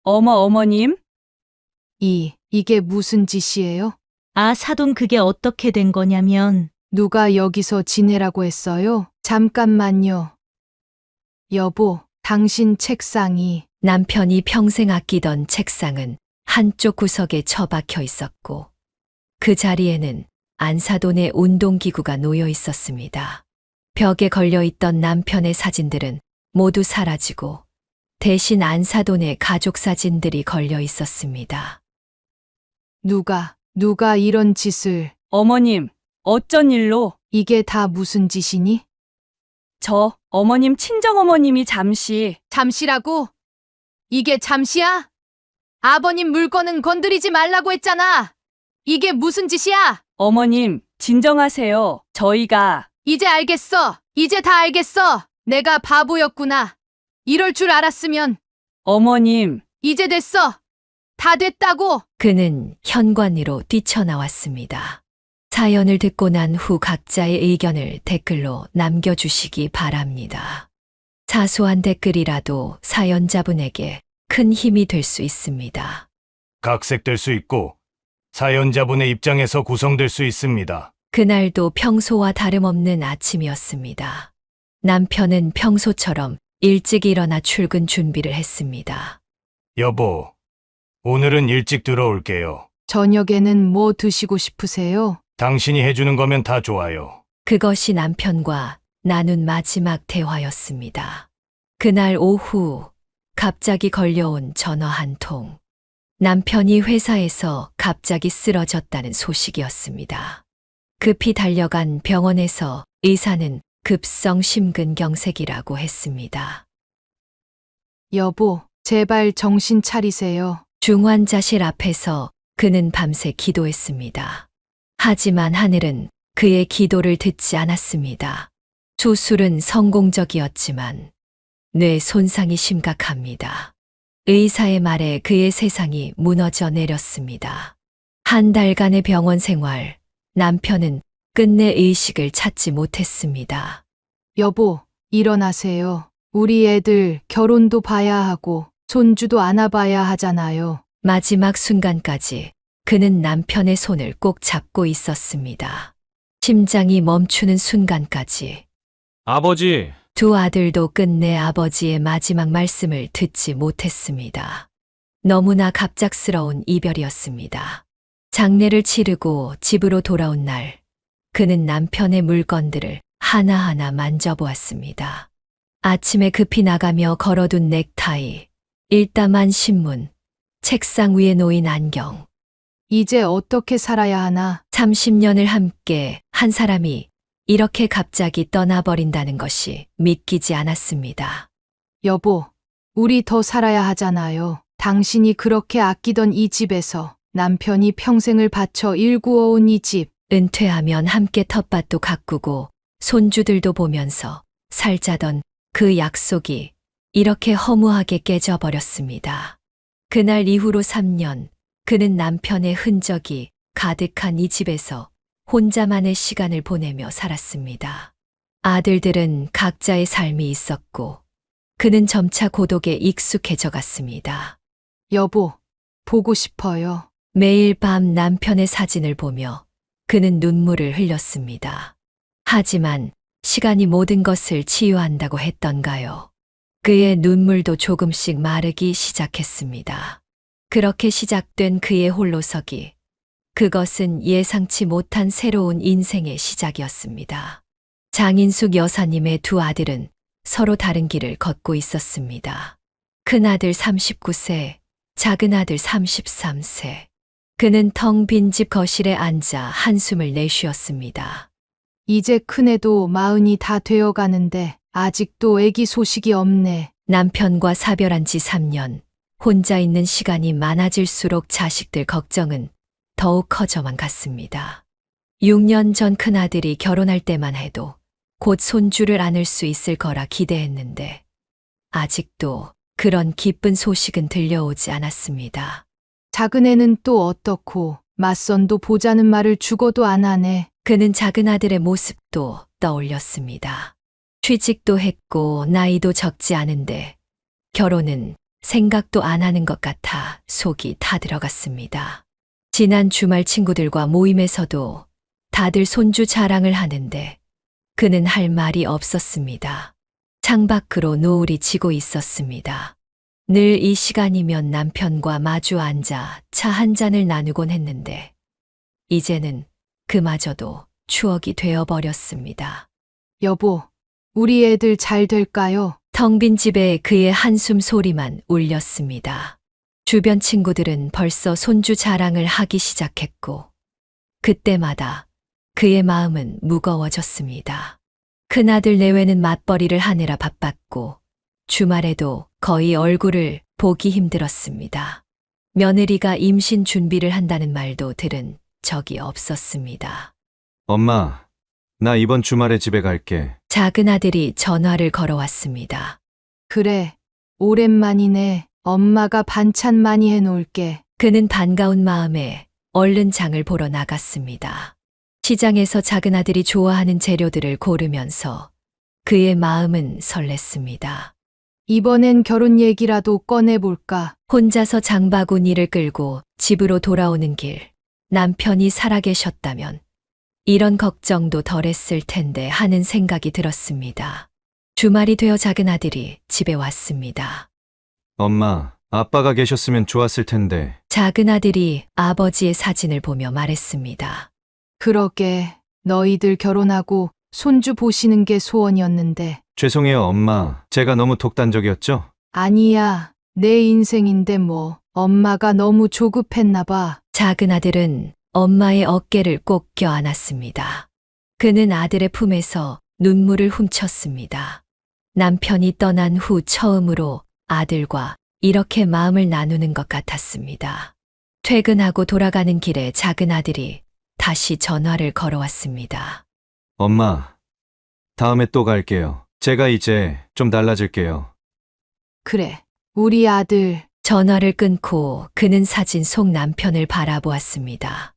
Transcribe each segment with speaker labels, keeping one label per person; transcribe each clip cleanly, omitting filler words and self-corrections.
Speaker 1: 어머님?
Speaker 2: 이게 무슨 짓이에요?
Speaker 3: 아, 사돈 그게 어떻게 된 거냐면,
Speaker 2: 누가 여기서 지내라고 했어요? 잠깐만요. 여보, 당신 책상이
Speaker 4: 남편이 평생 아끼던 책상은 한쪽 구석에 처박혀 있었고 그 자리에는 안사돈의 운동기구가 놓여 있었습니다. 벽에 걸려 있던 남편의 사진들은 모두 사라지고 대신 안사돈의 가족 사진들이 걸려 있었습니다.
Speaker 2: 누가 이런 짓을,
Speaker 1: 어머님, 어쩐 일로?
Speaker 2: 이게 다 무슨 짓이니?
Speaker 1: 저 어머님 친정어머님이 잠시
Speaker 2: 잠시라고? 이게 잠시야? 아버님 물건은 건드리지 말라고 했잖아. 이게 무슨 짓이야?
Speaker 1: 어머님, 진정하세요. 저희가
Speaker 2: 이제 알겠어. 이제 다 알겠어. 내가 바보였구나. 이럴 줄 알았으면
Speaker 1: 어머님,
Speaker 2: 이제 됐어. 다 됐다고.
Speaker 4: 그는 현관으로 뛰쳐나왔습니다. 사연을 듣고 난 후 각자의 의견을 댓글로 남겨주시기 바랍니다. 사소한 댓글이라도 사연자분에게 큰 힘이 될 수 있습니다.
Speaker 5: 각색될 수 있고 사연자분의 입장에서 구성될 수 있습니다.
Speaker 4: 그날도 평소와 다름없는 아침이었습니다. 남편은 평소처럼 일찍 일어나 출근 준비를 했습니다.
Speaker 5: 여보, 오늘은 일찍 들어올게요.
Speaker 2: 저녁에는 뭐 드시고 싶으세요?
Speaker 5: 당신이 해주는 거면 다 좋아요.
Speaker 4: 그것이 남편과 나눈 마지막 대화였습니다. 그날 오후 갑자기 걸려온 전화 한 통. 남편이 회사에서 갑자기 쓰러졌다는 소식이었습니다. 급히 달려간 병원에서 의사는 급성 심근경색이라고 했습니다.
Speaker 2: 여보, 제발 정신 차리세요.
Speaker 4: 중환자실 앞에서 그는 밤새 기도했습니다. 하지만 하늘은 그의 기도를 듣지 않았습니다. 수술은 성공적이었지만 뇌 손상이 심각합니다. 의사의 말에 그의 세상이 무너져 내렸습니다. 한 달간의 병원 생활, 남편은 끝내 의식을 찾지 못했습니다.
Speaker 2: 여보, 일어나세요. 우리 애들 결혼도 봐야 하고 손주도 안아봐야 하잖아요.
Speaker 4: 마지막 순간까지 그는 남편의 손을 꼭 잡고 있었습니다. 심장이 멈추는 순간까지
Speaker 6: 아버지,
Speaker 4: 두 아들도 끝내 아버지의 마지막 말씀을 듣지 못했습니다. 너무나 갑작스러운 이별이었습니다. 장례를 치르고 집으로 돌아온 날, 그는 남편의 물건들을 하나하나 만져보았습니다. 아침에 급히 나가며 걸어둔 넥타이, 일담한 신문, 책상 위에 놓인 안경.
Speaker 2: 이제 어떻게 살아야 하나?
Speaker 4: 30년을 함께 한 사람이 이렇게 갑자기 떠나버린다는 것이 믿기지 않았습니다.
Speaker 2: 여보, 우리 더 살아야 하잖아요. 당신이 그렇게 아끼던 이 집에서 남편이 평생을 바쳐 일구어온 이 집.
Speaker 4: 은퇴하면 함께 텃밭도 가꾸고 손주들도 보면서 살자던 그 약속이 이렇게 허무하게 깨져버렸습니다. 그날 이후로 3년, 그는 남편의 흔적이 가득한 이 집에서 혼자만의 시간을 보내며 살았습니다. 아들들은 각자의 삶이 있었고, 그는 점차 고독에 익숙해져 갔습니다.
Speaker 2: 여보, 보고 싶어요.
Speaker 4: 매일 밤 남편의 사진을 보며 그는 눈물을 흘렸습니다. 하지만 시간이 모든 것을 치유한다고 했던가요? 그의 눈물도 조금씩 마르기 시작했습니다. 그렇게 시작된 그의 홀로서기. 그것은 예상치 못한 새로운 인생의 시작이었습니다. 장인숙 여사님의 두 아들은 서로 다른 길을 걷고 있었습니다. 큰아들 39세, 작은아들 33세. 그는 텅 빈 집 거실에 앉아 한숨을 내쉬었습니다.
Speaker 2: 이제 큰애도 40이 다 되어 가는데 아직도 애기 소식이 없네.
Speaker 4: 남편과 사별한 지 3년, 혼자 있는 시간이 많아질수록 자식들 걱정은 더욱 커져만 갔습니다. 6년 전 큰아들이 결혼할 때만 해도 곧 손주를 안을 수 있을 거라 기대했는데 아직도 그런 기쁜 소식은 들려오지 않았습니다.
Speaker 2: 작은애는 또 어떻고 맞선도 보자는 말을 죽어도 안 하네.
Speaker 4: 그는 작은 아들의 모습도 떠올렸습니다. 취직도 했고 나이도 적지 않은데 결혼은 생각도 안 하는 것 같아 속이 타들어갔습니다. 지난 주말 친구들과 모임에서도 다들 손주 자랑을 하는데 그는 할 말이 없었습니다. 창밖으로 노을이 지고 있었습니다. 늘 이 시간이면 남편과 마주 앉아 차 한 잔을 나누곤 했는데 이제는 그마저도 추억이 되어버렸습니다.
Speaker 2: 여보, 우리 애들 잘 될까요?
Speaker 4: 텅 빈 집에 그의 한숨 소리만 울렸습니다. 주변 친구들은 벌써 손주 자랑을 하기 시작했고 그때마다 그의 마음은 무거워졌습니다. 큰아들 내외는 맞벌이를 하느라 바빴고 주말에도 거의 얼굴을 보기 힘들었습니다. 며느리가 임신 준비를 한다는 말도 들은 적이 없었습니다.
Speaker 6: 엄마, 나 이번 주말에 집에 갈게.
Speaker 4: 작은 아들이 전화를 걸어왔습니다.
Speaker 2: 그래, 오랜만이네. 엄마가 반찬 많이 해놓을게.
Speaker 4: 그는 반가운 마음에 얼른 장을 보러 나갔습니다. 시장에서 작은 아들이 좋아하는 재료들을 고르면서 그의 마음은 설렜습니다.
Speaker 2: 이번엔 결혼 얘기라도 꺼내볼까?
Speaker 4: 혼자서 장바구니를 끌고 집으로 돌아오는 길, 남편이 살아계셨다면 이런 걱정도 덜했을 텐데 하는 생각이 들었습니다. 주말이 되어 작은 아들이 집에 왔습니다.
Speaker 6: 엄마, 아빠가 계셨으면 좋았을 텐데.
Speaker 4: 작은 아들이 아버지의 사진을 보며 말했습니다.
Speaker 2: 그러게, 너희들 결혼하고 손주 보시는 게 소원이었는데.
Speaker 6: 죄송해요, 엄마. 제가 너무 독단적이었죠?
Speaker 2: 아니야, 내 인생인데 뭐. 엄마가 너무 조급했나 봐.
Speaker 4: 작은 아들은 엄마의 어깨를 꼭 껴안았습니다. 그는 아들의 품에서 눈물을 훔쳤습니다. 남편이 떠난 후 처음으로 아들과 이렇게 마음을 나누는 것 같았습니다. 퇴근하고 돌아가는 길에 작은 아들이 다시 전화를 걸어왔습니다.
Speaker 6: 엄마, 다음에 또 갈게요. 제가 이제 좀 달라질게요.
Speaker 2: 그래, 우리 아들.
Speaker 4: 전화를 끊고 그는 사진 속 남편을 바라보았습니다.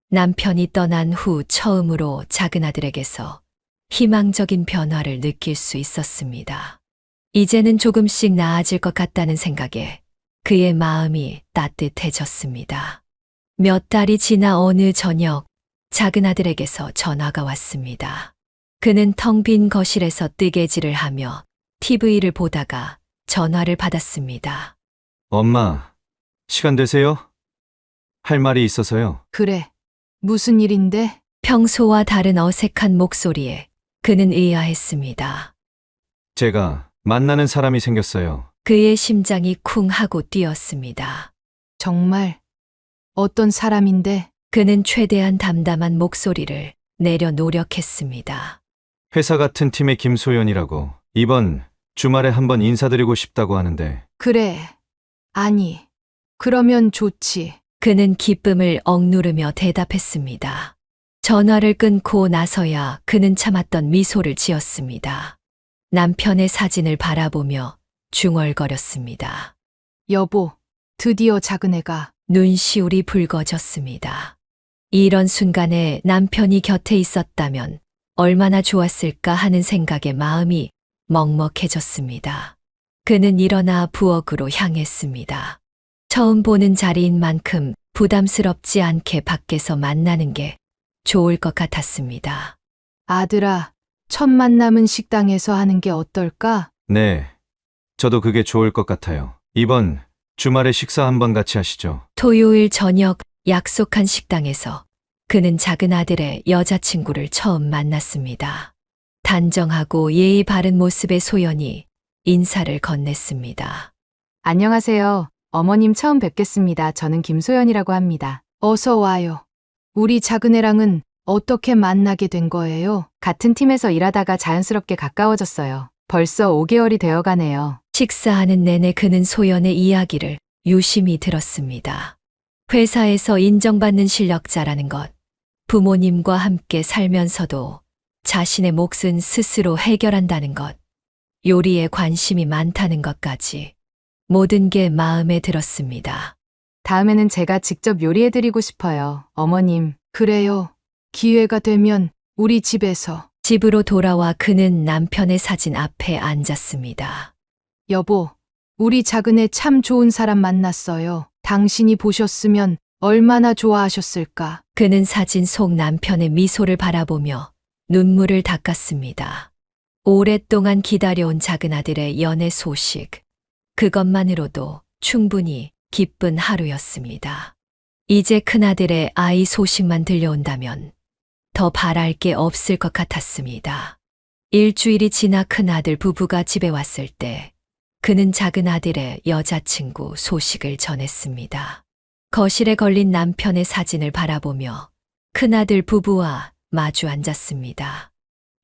Speaker 4: 남편이 떠난 후 처음으로 작은 아들에게서 희망적인 변화를 느낄 수 있었습니다. 이제는 조금씩 나아질 것 같다는 생각에 그의 마음이 따뜻해졌습니다. 몇 달이 지나 어느 저녁 작은 아들에게서 전화가 왔습니다. 그는 텅 빈 거실에서 뜨개질을 하며 TV를 보다가 전화를 받았습니다.
Speaker 6: 엄마, 시간 되세요? 할 말이 있어서요.
Speaker 2: 그래, 무슨 일인데?
Speaker 4: 평소와 다른 어색한 목소리에 그는 의아했습니다.
Speaker 6: 제가 만나는 사람이 생겼어요.
Speaker 4: 그의 심장이 쿵 하고 뛰었습니다.
Speaker 2: 정말? 어떤 사람인데?
Speaker 4: 그는 최대한 담담한 목소리를 내려 노력했습니다.
Speaker 6: 회사 같은 팀의 김소연이라고. 이번 주말에 한번 인사드리고 싶다고 하는데.
Speaker 2: 그래. 아니, 그러면 좋지.
Speaker 4: 그는 기쁨을 억누르며 대답했습니다. 전화를 끊고 나서야 그는 참았던 미소를 지었습니다. 남편의 사진을 바라보며 중얼거렸습니다.
Speaker 2: 여보, 드디어 작은 애가.
Speaker 4: 눈시울이 붉어졌습니다. 이런 순간에 남편이 곁에 있었다면 얼마나 좋았을까 하는 생각에 마음이 먹먹해졌습니다. 그는 일어나 부엌으로 향했습니다. 처음 보는 자리인 만큼 부담스럽지 않게 밖에서 만나는 게 좋을 것 같았습니다.
Speaker 2: 아들아, 첫 만남은 식당에서 하는 게 어떨까?
Speaker 6: 네, 저도 그게 좋을 것 같아요. 이번 주말에 식사 한번 같이 하시죠.
Speaker 4: 토요일 저녁 약속한 식당에서 그는 작은 아들의 여자친구를 처음 만났습니다. 단정하고 예의 바른 모습의 소연이 인사를 건넸습니다.
Speaker 2: 안녕하세요. 어머님 처음 뵙겠습니다. 저는 김소연이라고 합니다. 어서 와요. 우리 작은 애랑은 어떻게 만나게 된 거예요? 같은 팀에서 일하다가 자연스럽게 가까워졌어요. 벌써 5개월이 되어 가네요.
Speaker 4: 식사하는 내내 그는 소연의 이야기를 유심히 들었습니다. 회사에서 인정받는 실력자라는 것, 부모님과 함께 살면서도 자신의 몫은 스스로 해결한다는 것, 요리에 관심이 많다는 것까지 모든 게 마음에 들었습니다.
Speaker 2: 다음에는 제가 직접 요리해드리고 싶어요. 어머님. 그래요. 기회가 되면 우리 집에서.
Speaker 4: 집으로 돌아와 그는 남편의 사진 앞에 앉았습니다.
Speaker 2: 여보, 우리 작은애 참 좋은 사람 만났어요. 당신이 보셨으면 얼마나 좋아하셨을까.
Speaker 4: 그는 사진 속 남편의 미소를 바라보며 눈물을 닦았습니다. 오랫동안 기다려온 작은 아들의 연애 소식. 그것만으로도 충분히 기쁜 하루였습니다. 이제 큰아들의 아이 소식만 들려온다면 더 바랄 게 없을 것 같았습니다. 일주일이 지나 큰아들 부부가 집에 왔을 때 그는 작은 아들의 여자친구 소식을 전했습니다. 거실에 걸린 남편의 사진을 바라보며 큰아들 부부와 마주 앉았습니다.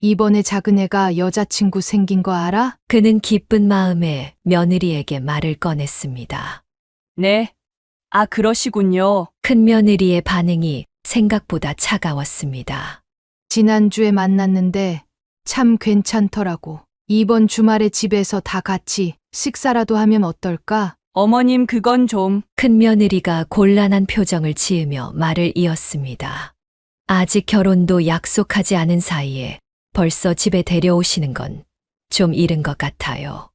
Speaker 2: 이번에 작은애가 여자친구 생긴 거 알아?
Speaker 4: 그는 기쁜 마음에 며느리에게 말을 꺼냈습니다.
Speaker 1: 네. 아, 그러시군요.
Speaker 4: 큰며느리의 반응이 생각보다 차가웠습니다.
Speaker 2: 지난주에 만났는데 참 괜찮더라고. 이번 주말에 집에서 다 같이 식사라도 하면 어떨까?
Speaker 1: 어머님, 그건 좀.
Speaker 4: 큰며느리가 곤란한 표정을 지으며 말을 이었습니다. 아직 결혼도 약속하지 않은 사이에 벌써 집에 데려오시는 건 좀 이른 것 같아요.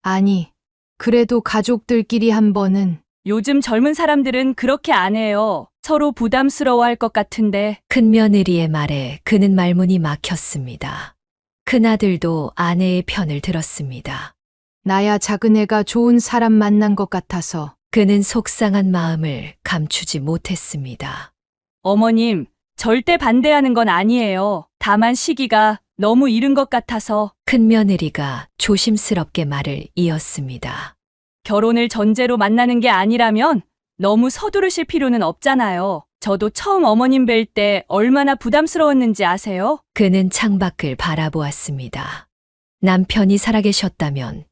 Speaker 2: 아니, 그래도 가족들끼리 한 번은.
Speaker 1: 요즘 젊은 사람들은 그렇게 안 해요. 서로 부담스러워할 것 같은데.
Speaker 4: 큰며느리의 말에 그는 말문이 막혔습니다. 큰아들도 아내의 편을 들었습니다.
Speaker 2: 나야 작은애가 좋은 사람 만난 것 같아서.
Speaker 4: 그는 속상한 마음을 감추지 못했습니다.
Speaker 1: 어머님, 절대 반대하는 건 아니에요. 다만 시기가 너무 이른 것 같아서.
Speaker 4: 큰며느리가 조심스럽게 말을 이었습니다.
Speaker 1: 결혼을 전제로 만나는 게 아니라면 너무 서두르실 필요는 없잖아요. 저도 처음 어머님 뵐 때 얼마나 부담스러웠는지 아세요?
Speaker 4: 그는 창밖을 바라보았습니다. 남편이 살아계셨다면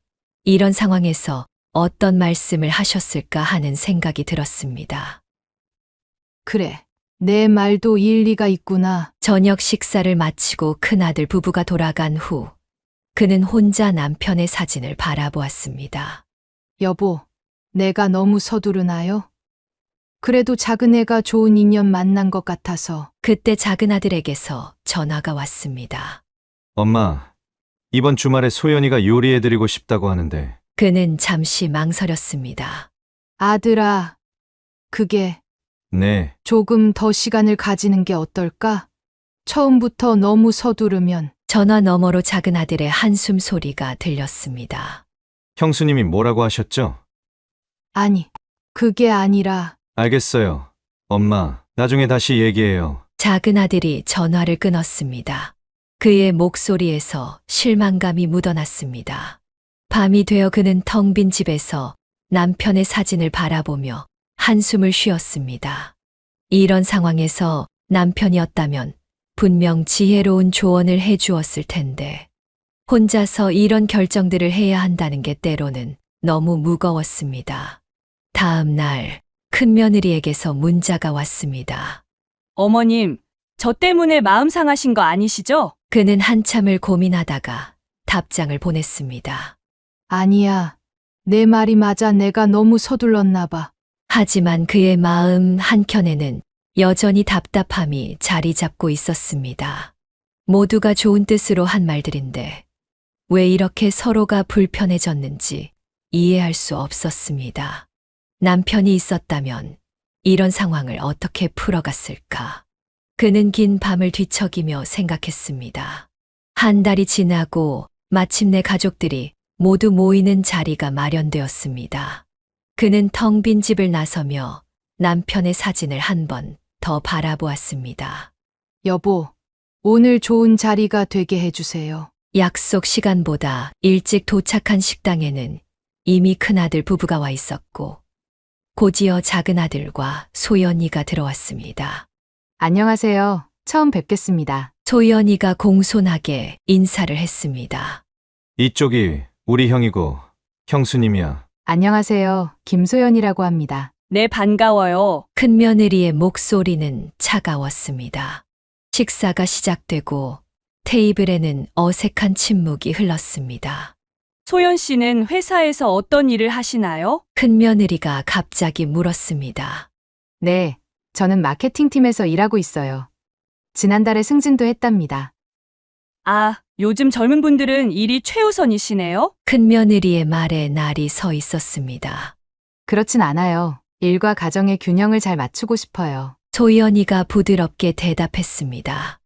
Speaker 4: 이런 상황에서 어떤 말씀을 하셨을까 하는 생각이 들었습니다.
Speaker 2: 그래, 내 말도 일리가 있구나.
Speaker 4: 저녁 식사를 마치고 큰아들 부부가 돌아간 후 그는 혼자 남편의 사진을 바라보았습니다.
Speaker 2: 여보, 내가 너무 서두르나요? 그래도 작은애가 좋은 인연 만난 것 같아서.
Speaker 4: 그때 작은 아들에게서 전화가 왔습니다.
Speaker 6: 엄마, 이번 주말에 소연이가 요리해드리고 싶다고 하는데
Speaker 4: 그는 잠시 망설였습니다.
Speaker 2: 아들아, 그게
Speaker 6: 네,
Speaker 2: 조금 더 시간을 가지는 게 어떨까? 처음부터 너무 서두르면.
Speaker 4: 전화 너머로 작은 아들의 한숨 소리가 들렸습니다.
Speaker 6: 형수님이 뭐라고 하셨죠?
Speaker 2: 아니, 그게 아니라.
Speaker 6: 알겠어요. 엄마, 나중에 다시 얘기해요.
Speaker 4: 작은 아들이 전화를 끊었습니다. 그의 목소리에서 실망감이 묻어났습니다. 밤이 되어 그는 텅 빈 집에서 남편의 사진을 바라보며 한숨을 쉬었습니다. 이런 상황에서 남편이었다면 분명 지혜로운 조언을 해주었을 텐데 혼자서 이런 결정들을 해야 한다는 게 때로는 너무 무거웠습니다. 다음 날 큰며느리에게서 문자가 왔습니다.
Speaker 1: 어머님, 저 때문에 마음 상하신 거 아니시죠?
Speaker 4: 그는 한참을 고민하다가 답장을 보냈습니다.
Speaker 2: 아니야. 내 말이 맞아. 내가 너무 서둘렀나 봐.
Speaker 4: 하지만 그의 마음 한켠에는 여전히 답답함이 자리 잡고 있었습니다. 모두가 좋은 뜻으로 한 말들인데 왜 이렇게 서로가 불편해졌는지 이해할 수 없었습니다. 남편이 있었다면 이런 상황을 어떻게 풀어갔을까? 그는 긴 밤을 뒤척이며 생각했습니다. 한 달이 지나고 마침내 가족들이 모두 모이는 자리가 마련되었습니다. 그는 텅 빈 집을 나서며 남편의 사진을 한 번 더 바라보았습니다.
Speaker 2: 여보, 오늘 좋은 자리가 되게 해주세요.
Speaker 4: 약속 시간보다 일찍 도착한 식당에는 이미 큰아들 부부가 와 있었고 곧이어 작은 아들과 소연이가 들어왔습니다.
Speaker 2: 안녕하세요. 처음 뵙겠습니다.
Speaker 4: 소연이가 공손하게 인사를 했습니다.
Speaker 6: 이쪽이 우리 형이고 형수님이야.
Speaker 2: 안녕하세요. 김소연이라고 합니다.
Speaker 1: 네, 반가워요.
Speaker 4: 큰며느리의 목소리는 차가웠습니다. 식사가 시작되고 테이블에는 어색한 침묵이 흘렀습니다.
Speaker 1: 소연 씨는 회사에서 어떤 일을 하시나요?
Speaker 4: 큰며느리가 갑자기 물었습니다.
Speaker 2: 네, 저는 마케팅팀에서 일하고 있어요. 지난달에 승진도 했답니다.
Speaker 1: 아, 요즘 젊은 분들은 일이 최우선이시네요?
Speaker 4: 큰며느리의 말에 날이 서 있었습니다.
Speaker 2: 그렇진 않아요. 일과 가정의 균형을 잘 맞추고 싶어요.
Speaker 4: 소연이가 부드럽게 대답했습니다.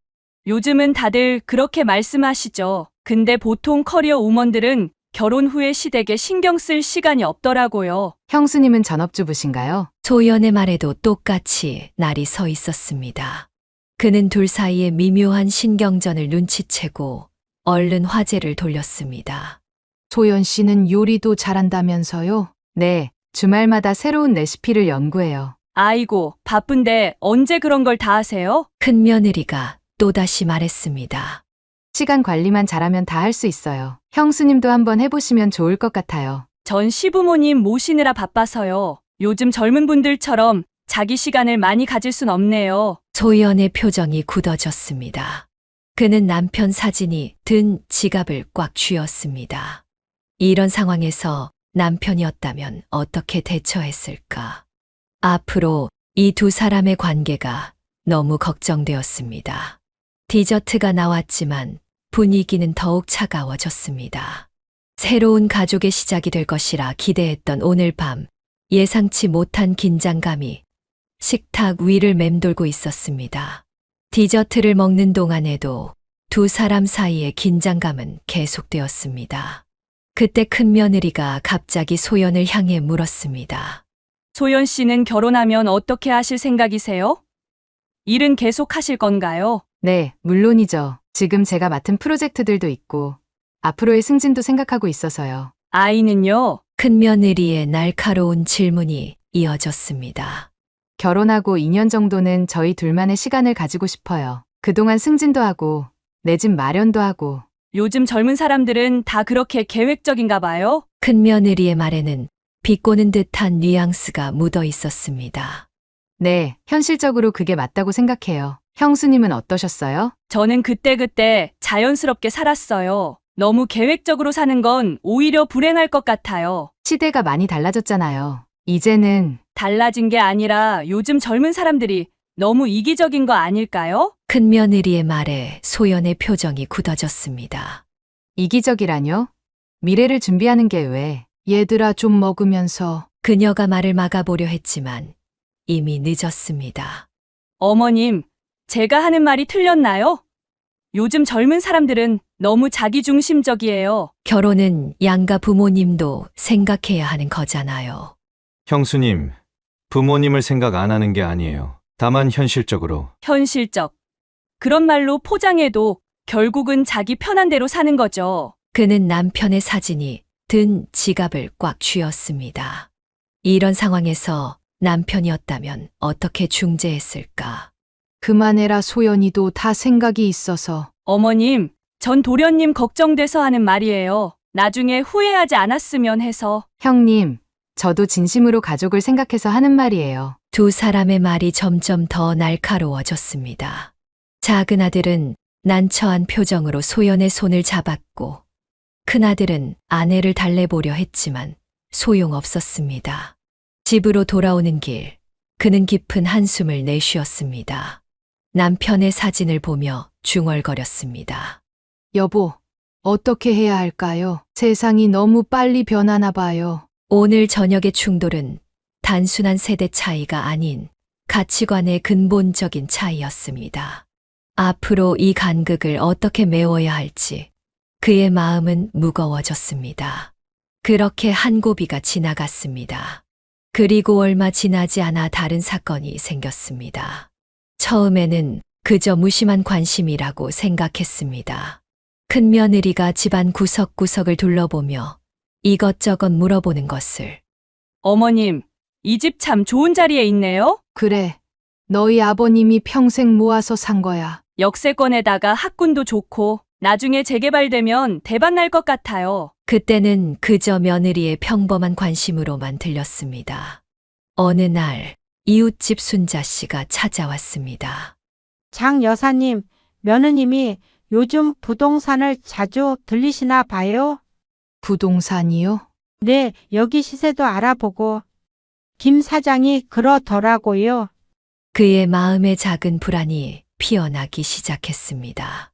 Speaker 1: 요즘은 다들 그렇게 말씀하시죠. 근데 보통 커리어 우먼들은 결혼 후에 시댁에 신경 쓸 시간이 없더라고요.
Speaker 2: 형수님은 전업주부신가요?
Speaker 4: 소연의 말에도 똑같이 날이 서 있었습니다. 그는 둘 사이의 미묘한 신경전을 눈치채고 얼른 화제를 돌렸습니다.
Speaker 2: 소연 씨는 요리도 잘한다면서요? 네, 주말마다 새로운 레시피를 연구해요.
Speaker 1: 아이고, 바쁜데 언제 그런 걸 다 하세요?
Speaker 4: 큰며느리가 또다시 말했습니다.
Speaker 2: 시간 관리만 잘하면 다 할 수 있어요. 형수님도 한번 해보시면 좋을 것 같아요.
Speaker 1: 전 시부모님 모시느라 바빠서요. 요즘 젊은 분들처럼 자기 시간을 많이 가질 순 없네요.
Speaker 4: 소연의 표정이 굳어졌습니다. 그는 남편 사진이 든 지갑을 꽉 쥐었습니다. 이런 상황에서 남편이었다면 어떻게 대처했을까? 앞으로 이 두 사람의 관계가 너무 걱정되었습니다. 디저트가 나왔지만 분위기는 더욱 차가워졌습니다. 새로운 가족의 시작이 될 것이라 기대했던 오늘 밤, 예상치 못한 긴장감이 식탁 위를 맴돌고 있었습니다. 디저트를 먹는 동안에도 두 사람 사이의 긴장감은 계속되었습니다. 그때 큰며느리가 갑자기 소연을 향해 물었습니다.
Speaker 1: 소연 씨는 결혼하면 어떻게 하실 생각이세요? 일은 계속 하실 건가요?
Speaker 2: 네, 물론이죠. 지금 제가 맡은 프로젝트들도 있고, 앞으로의 승진도 생각하고 있어서요.
Speaker 1: 아이는요?
Speaker 4: 큰며느리의 날카로운 질문이 이어졌습니다.
Speaker 2: 결혼하고 2년 정도는 저희 둘만의 시간을 가지고 싶어요. 그동안 승진도 하고, 내 집 마련도 하고,
Speaker 1: 요즘 젊은 사람들은 다 그렇게 계획적인가 봐요?
Speaker 4: 큰며느리의 말에는 비꼬는 듯한 뉘앙스가 묻어 있었습니다.
Speaker 2: 네, 현실적으로 그게 맞다고 생각해요. 형수님은 어떠셨어요?
Speaker 1: 저는 그때그때 자연스럽게 살았어요. 너무 계획적으로 사는 건 오히려 불행할 것 같아요.
Speaker 2: 시대가 많이 달라졌잖아요. 이제는
Speaker 1: 달라진 게 아니라 요즘 젊은 사람들이 너무 이기적인 거 아닐까요?
Speaker 4: 큰며느리의 말에 소연의 표정이 굳어졌습니다.
Speaker 2: 이기적이라뇨? 미래를 준비하는 게 왜? 얘들아 좀 먹으면서.
Speaker 4: 그녀가 말을 막아보려 했지만 이미 늦었습니다.
Speaker 1: 어머님, 제가 하는 말이 틀렸나요? 요즘 젊은 사람들은 너무 자기중심적이에요.
Speaker 4: 결혼은 양가 부모님도 생각해야 하는 거잖아요.
Speaker 6: 형수님, 부모님을 생각 안 하는 게 아니에요. 다만 현실적으로
Speaker 1: 현실적. 그런 말로 포장해도 결국은 자기 편한 대로 사는 거죠.
Speaker 4: 그는 남편의 사진이 든 지갑을 꽉 쥐었습니다. 이런 상황에서 남편이었다면 어떻게 중재했을까?
Speaker 2: 그만해라 소연이도 다 생각이 있어서.
Speaker 1: 어머님, 전 도련님 걱정돼서 하는 말이에요. 나중에 후회하지 않았으면 해서.
Speaker 2: 형님, 저도 진심으로 가족을 생각해서 하는 말이에요.
Speaker 4: 두 사람의 말이 점점 더 날카로워졌습니다. 작은 아들은 난처한 표정으로 소연의 손을 잡았고 큰아들은 아내를 달래보려 했지만 소용없었습니다. 집으로 돌아오는 길, 그는 깊은 한숨을 내쉬었습니다. 남편의 사진을 보며 중얼거렸습니다.
Speaker 2: 여보, 어떻게 해야 할까요? 세상이 너무 빨리 변하나 봐요.
Speaker 4: 오늘 저녁의 충돌은 단순한 세대 차이가 아닌 가치관의 근본적인 차이였습니다. 앞으로 이 간극을 어떻게 메워야 할지 그의 마음은 무거워졌습니다. 그렇게 한 고비가 지나갔습니다. 그리고 얼마 지나지 않아 다른 사건이 생겼습니다. 처음에는 그저 무심한 관심이라고 생각했습니다. 큰며느리가 집안 구석구석을 둘러보며 이것저것 물어보는 것을.
Speaker 1: 어머님, 이 집 참 좋은 자리에 있네요?
Speaker 2: 그래, 너희 아버님이 평생 모아서 산 거야.
Speaker 1: 역세권에다가 학군도 좋고 나중에 재개발되면 대박 날 것 같아요.
Speaker 4: 그때는 그저 며느리의 평범한 관심으로만 들렸습니다. 어느 날 이웃집 순자 씨가 찾아왔습니다.
Speaker 7: 장 여사님, 며느님이 요즘 부동산을 자주 들리시나 봐요?
Speaker 2: 부동산이요?
Speaker 7: 네, 여기 시세도 알아보고 김 사장이 그러더라고요.
Speaker 4: 그의 마음에 작은 불안이 피어나기 시작했습니다.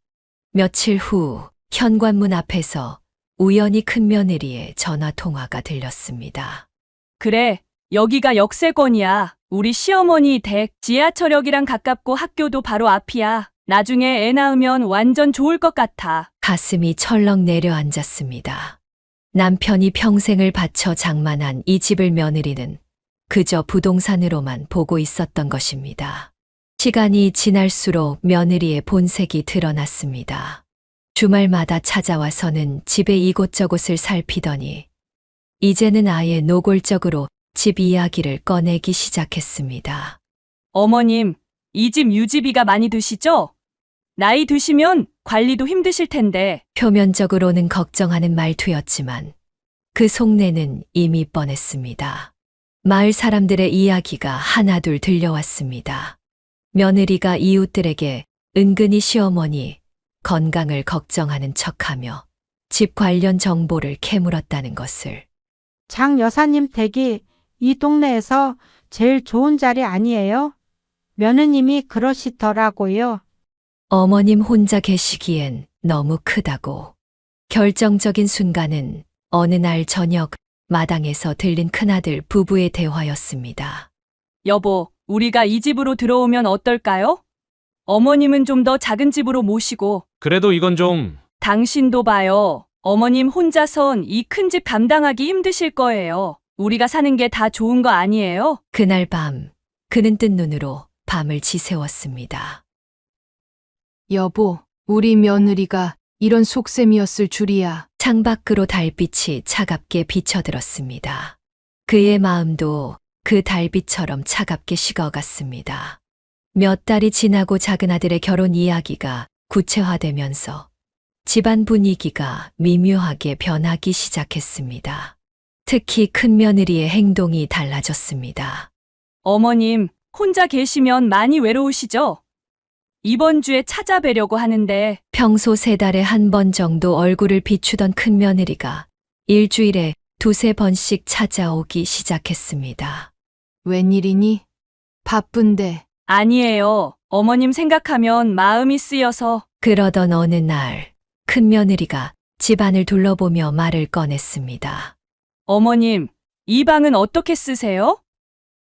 Speaker 4: 며칠 후 현관문 앞에서 우연히 큰며느리의 전화 통화가 들렸습니다.
Speaker 1: 그래, 여기가 역세권이야. 우리 시어머니 댁 지하철역이랑 가깝고 학교도 바로 앞이야. 나중에 애 낳으면 완전 좋을 것 같아.
Speaker 4: 가슴이 철렁 내려앉았습니다. 남편이 평생을 바쳐 장만한 이 집을 며느리는 그저 부동산으로만 보고 있었던 것입니다. 시간이 지날수록 며느리의 본색이 드러났습니다. 주말마다 찾아와서는 집의 이곳저곳을 살피더니 이제는 아예 노골적으로 집 이야기를 꺼내기 시작했습니다.
Speaker 1: 어머님, 이 집 유지비가 많이 드시죠? 나이 드시면 관리도 힘드실 텐데.
Speaker 4: 표면적으로는 걱정하는 말투였지만 그 속내는 이미 뻔했습니다. 마을 사람들의 이야기가 하나둘 들려왔습니다. 며느리가 이웃들에게 은근히 시어머니 건강을 걱정하는 척하며 집 관련 정보를 캐물었다는 것을.
Speaker 7: 장 여사님 댁이 이 동네에서 제일 좋은 자리 아니에요? 며느님이 그러시더라고요.
Speaker 4: 어머님 혼자 계시기엔 너무 크다고. 결정적인 순간은 어느 날 저녁 마당에서 들린 큰아들 부부의 대화였습니다.
Speaker 1: 여보, 우리가 이 집으로 들어오면 어떨까요? 어머님은 좀 더 작은 집으로 모시고.
Speaker 8: 그래도 이건 좀.
Speaker 1: 당신도 봐요. 어머님 혼자선 이 큰 집 감당하기 힘드실 거예요. 우리가 사는 게 다 좋은 거 아니에요?
Speaker 4: 그날 밤 그는 뜬 눈으로 밤을 지새웠습니다.
Speaker 2: 여보, 우리 며느리가 이런 속셈이었을 줄이야.
Speaker 4: 창밖으로 달빛이 차갑게 비쳐들었습니다. 그의 마음도 그 달빛처럼 차갑게 식어갔습니다. 몇 달이 지나고 작은아들의 결혼 이야기가 구체화되면서 집안 분위기가 미묘하게 변하기 시작했습니다. 특히 큰며느리의 행동이 달라졌습니다.
Speaker 1: 어머님, 혼자 계시면 많이 외로우시죠? 이번 주에 찾아뵈려고 하는데.
Speaker 4: 평소 3달에 한 번 정도 얼굴을 비추던 큰며느리가 일주일에 2~3번씩 찾아오기 시작했습니다.
Speaker 2: 웬일이니? 바쁜데.
Speaker 1: 아니에요. 어머님 생각하면 마음이 쓰여서.
Speaker 4: 그러던 어느 날 큰며느리가 집안을 둘러보며 말을 꺼냈습니다.
Speaker 1: 어머님, 이 방은 어떻게 쓰세요?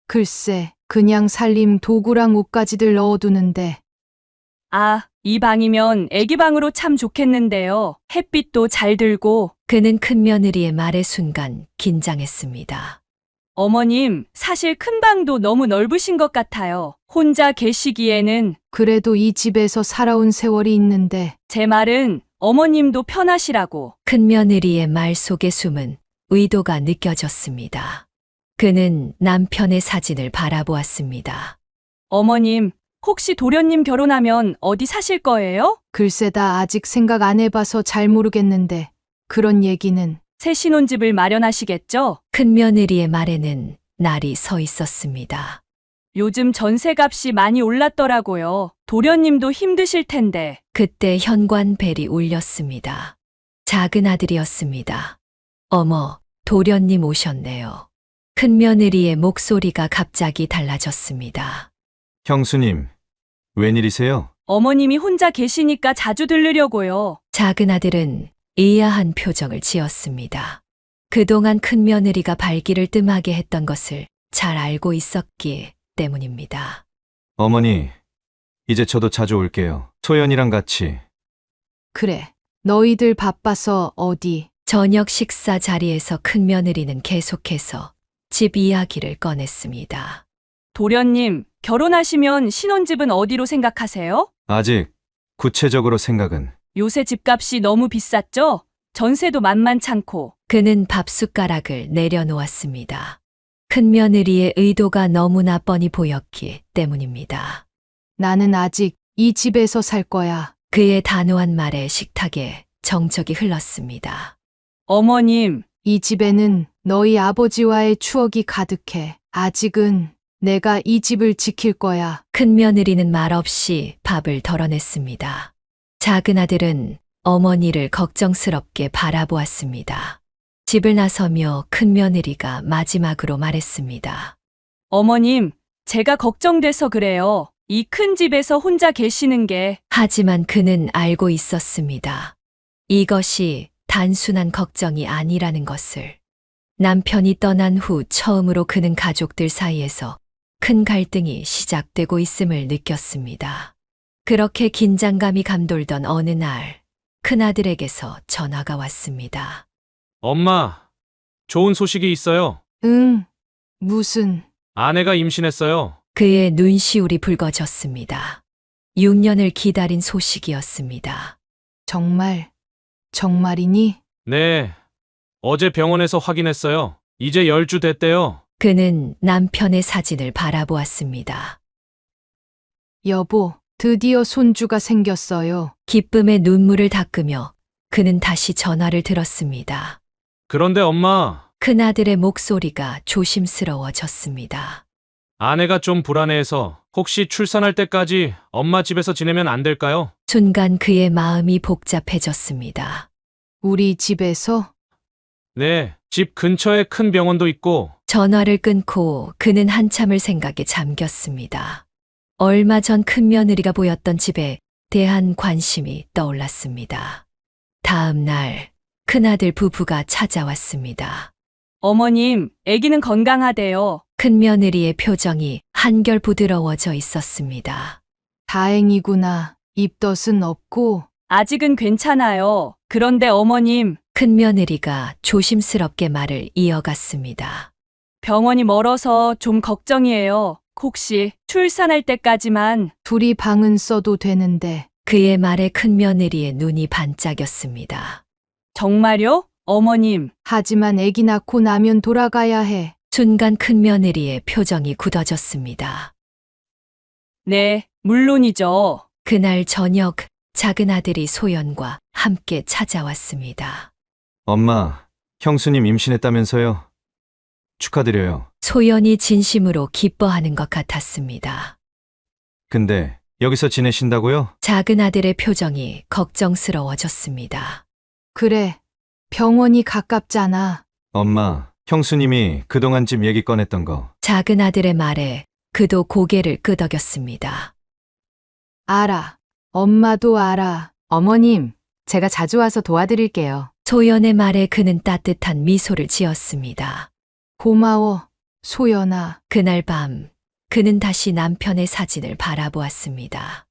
Speaker 2: 글쎄, 그냥 살림 도구랑 옷가지들 넣어두는데.
Speaker 1: 아, 이 방이면 애기 방으로 참 좋겠는데요. 햇빛도 잘 들고.
Speaker 4: 그는 큰며느리의 말의 순간 긴장했습니다.
Speaker 1: 어머님, 사실 큰 방도 너무 넓으신 것 같아요. 혼자 계시기에는.
Speaker 2: 그래도 이 집에서 살아온 세월이 있는데.
Speaker 1: 제 말은 어머님도 편하시라고.
Speaker 4: 큰며느리의 말 속에 숨은 의도가 느껴졌습니다. 그는 남편의 사진을 바라보았습니다.
Speaker 1: 어머님, 혹시 도련님 결혼하면 어디 사실 거예요?
Speaker 2: 글쎄 다 아직 생각 안 해봐서 잘 모르겠는데. 그런 얘기는.
Speaker 1: 새 신혼집을 마련하시겠죠?
Speaker 4: 큰며느리의 말에는 날이 서 있었습니다.
Speaker 1: 요즘 전세값이 많이 올랐더라고요. 도련님도 힘드실 텐데.
Speaker 4: 그때 현관벨이 울렸습니다. 작은 아들이었습니다. 어머, 도련님 오셨네요. 큰며느리의 목소리가 갑자기 달라졌습니다.
Speaker 6: 형수님, 웬일이세요?
Speaker 1: 어머님이 혼자 계시니까 자주 들르려고요.
Speaker 4: 작은 아들은 의아한 표정을 지었습니다. 그동안 큰며느리가 발길을 뜸하게 했던 것을 잘 알고 있었기 때문입니다.
Speaker 6: 어머니, 이제 저도 자주 올게요. 소연이랑 같이.
Speaker 2: 그래, 너희들 바빠서 어디.
Speaker 4: 저녁 식사 자리에서 큰며느리는 계속해서 집 이야기를 꺼냈습니다.
Speaker 1: 도련님, 결혼하시면 신혼집은 어디로 생각하세요?
Speaker 6: 아직 구체적으로 생각은.
Speaker 1: 요새 집값이 너무 비쌌죠? 전세도 만만찮고.
Speaker 4: 그는 밥숟가락을 내려놓았습니다. 큰며느리의 의도가 너무나 뻔히 보였기 때문입니다.
Speaker 2: 나는 아직 이 집에서 살 거야.
Speaker 4: 그의 단호한 말에 식탁에 정적이 흘렀습니다.
Speaker 1: 어머님,
Speaker 2: 이 집에는 너희 아버지와의 추억이 가득해. 아직은 내가 이 집을 지킬 거야.
Speaker 4: 큰며느리는 말없이 밥을 덜어냈습니다. 작은 아들은 어머니를 걱정스럽게 바라보았습니다. 집을 나서며 큰며느리가 마지막으로 말했습니다.
Speaker 1: 어머님, 제가 걱정돼서 그래요. 이 큰 집에서 혼자 계시는 게.
Speaker 4: 하지만 그는 알고 있었습니다. 이것이 단순한 걱정이 아니라는 것을. 남편이 떠난 후 처음으로 그는 가족들 사이에서 큰 갈등이 시작되고 있음을 느꼈습니다. 그렇게 긴장감이 감돌던 어느 날, 큰아들에게서 전화가 왔습니다.
Speaker 8: 엄마, 좋은 소식이 있어요.
Speaker 2: 응, 무슨,
Speaker 8: 아내가 임신했어요.
Speaker 4: 그의 눈시울이 붉어졌습니다. 6년을 기다린 소식이었습니다.
Speaker 2: 정말이니?
Speaker 8: 네. 어제 병원에서 확인했어요. 이제 10주 됐대요.
Speaker 4: 그는 남편의 사진을 바라보았습니다.
Speaker 2: 여보, 드디어 손주가 생겼어요.
Speaker 4: 기쁨의 눈물을 닦으며 그는 다시 전화를 들었습니다.
Speaker 8: 그런데 엄마,
Speaker 4: 큰아들의 목소리가 조심스러워졌습니다.
Speaker 8: 아내가 좀 불안해해서 혹시 출산할 때까지 엄마 집에서 지내면 안 될까요?
Speaker 4: 순간 그의 마음이 복잡해졌습니다.
Speaker 2: 우리 집에서?
Speaker 8: 네. 집 근처에 큰 병원도 있고
Speaker 4: 전화를 끊고 그는 한참을 생각에 잠겼습니다. 얼마 전 큰며느리가 보였던 집에 대한 관심이 떠올랐습니다. 다음 날 큰아들 부부가 찾아왔습니다.
Speaker 1: 어머님, 아기는 건강하대요.
Speaker 4: 큰며느리의 표정이 한결 부드러워져 있었습니다.
Speaker 2: 다행이구나. 입덧은 없고.
Speaker 1: 아직은 괜찮아요. 그런데 어머님,
Speaker 4: 큰며느리가 조심스럽게 말을 이어갔습니다.
Speaker 1: 병원이 멀어서 좀 걱정이에요. 혹시 출산할 때까지만.
Speaker 2: 둘이 방은 써도 되는데.
Speaker 4: 그의 말에 큰며느리의 눈이 반짝였습니다.
Speaker 1: 정말요? 어머님,
Speaker 2: 하지만 아기 낳고 나면 돌아가야 해.
Speaker 4: 순간 큰며느리의 표정이 굳어졌습니다.
Speaker 1: 네, 물론이죠.
Speaker 4: 그날 저녁 작은 아들이 소연과 함께 찾아왔습니다.
Speaker 6: 엄마, 형수님 임신했다면서요? 축하드려요.
Speaker 4: 소연이 진심으로 기뻐하는 것 같았습니다.
Speaker 6: 근데 여기서 지내신다고요?
Speaker 4: 작은 아들의 표정이 걱정스러워졌습니다.
Speaker 2: 그래, 병원이 가깝잖아.
Speaker 6: 엄마, 형수님이 그동안 집 얘기 꺼냈던 거.
Speaker 4: 작은 아들의 말에 그도 고개를 끄덕였습니다.
Speaker 2: 알아. 엄마도 알아. 어머님, 제가 자주 와서 도와드릴게요.
Speaker 4: 소연의 말에 그는 따뜻한 미소를 지었습니다.
Speaker 2: 고마워, 소연아.
Speaker 4: 그날 밤 그는 다시 남편의 사진을 바라보았습니다.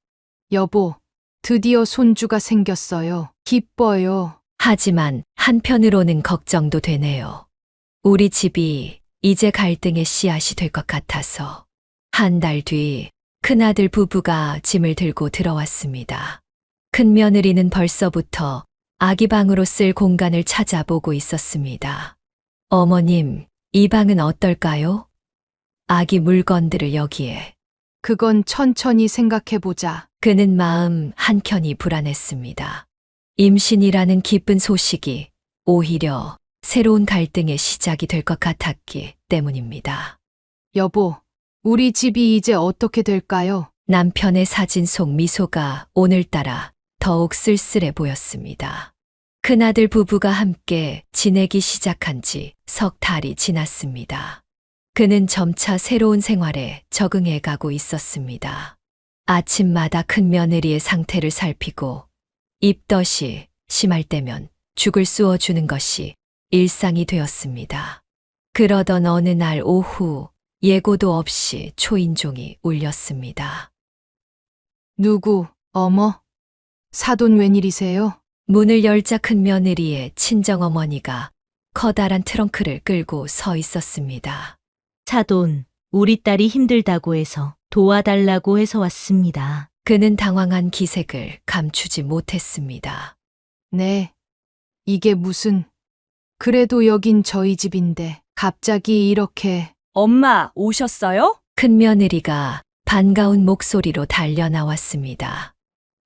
Speaker 2: 여보, 드디어 손주가 생겼어요. 기뻐요.
Speaker 4: 하지만 한편으로는 걱정도 되네요. 우리 집이 이제 갈등의 씨앗이 될 것 같아서. 한 달 뒤 큰아들 부부가 짐을 들고 들어왔습니다. 큰며느리는 벌써부터 아기 방으로 쓸 공간을 찾아보고 있었습니다. 어머님, 이 방은 어떨까요? 아기 물건들을 여기에.
Speaker 2: 그건 천천히 생각해보자.
Speaker 4: 그는 마음 한켠이 불안했습니다. 임신이라는 기쁜 소식이 오히려 새로운 갈등의 시작이 될 것 같았기 때문입니다.
Speaker 2: 여보, 우리 집이 이제 어떻게 될까요?
Speaker 4: 남편의 사진 속 미소가 오늘따라 더욱 쓸쓸해 보였습니다. 큰아들 부부가 함께 지내기 시작한 지 석 달이 지났습니다. 그는 점차 새로운 생활에 적응해 가고 있었습니다. 아침마다 큰며느리의 상태를 살피고 입덧이 심할 때면 죽을 쑤어주는 것이 일상이 되었습니다. 그러던 어느 날 오후 예고도 없이 초인종이 울렸습니다.
Speaker 2: 누구, 어머? 사돈 웬일이세요?
Speaker 4: 문을 열자 큰며느리의 친정어머니가 커다란 트렁크를 끌고 서 있었습니다.
Speaker 3: 사돈, 우리 딸이 힘들다고 해서 도와달라고 해서 왔습니다.
Speaker 4: 그는 당황한 기색을 감추지 못했습니다.
Speaker 2: 네. 이게 무슨... 그래도 여긴 저희 집인데 갑자기 이렇게...
Speaker 1: 엄마, 오셨어요?
Speaker 4: 큰며느리가 반가운 목소리로 달려 나왔습니다.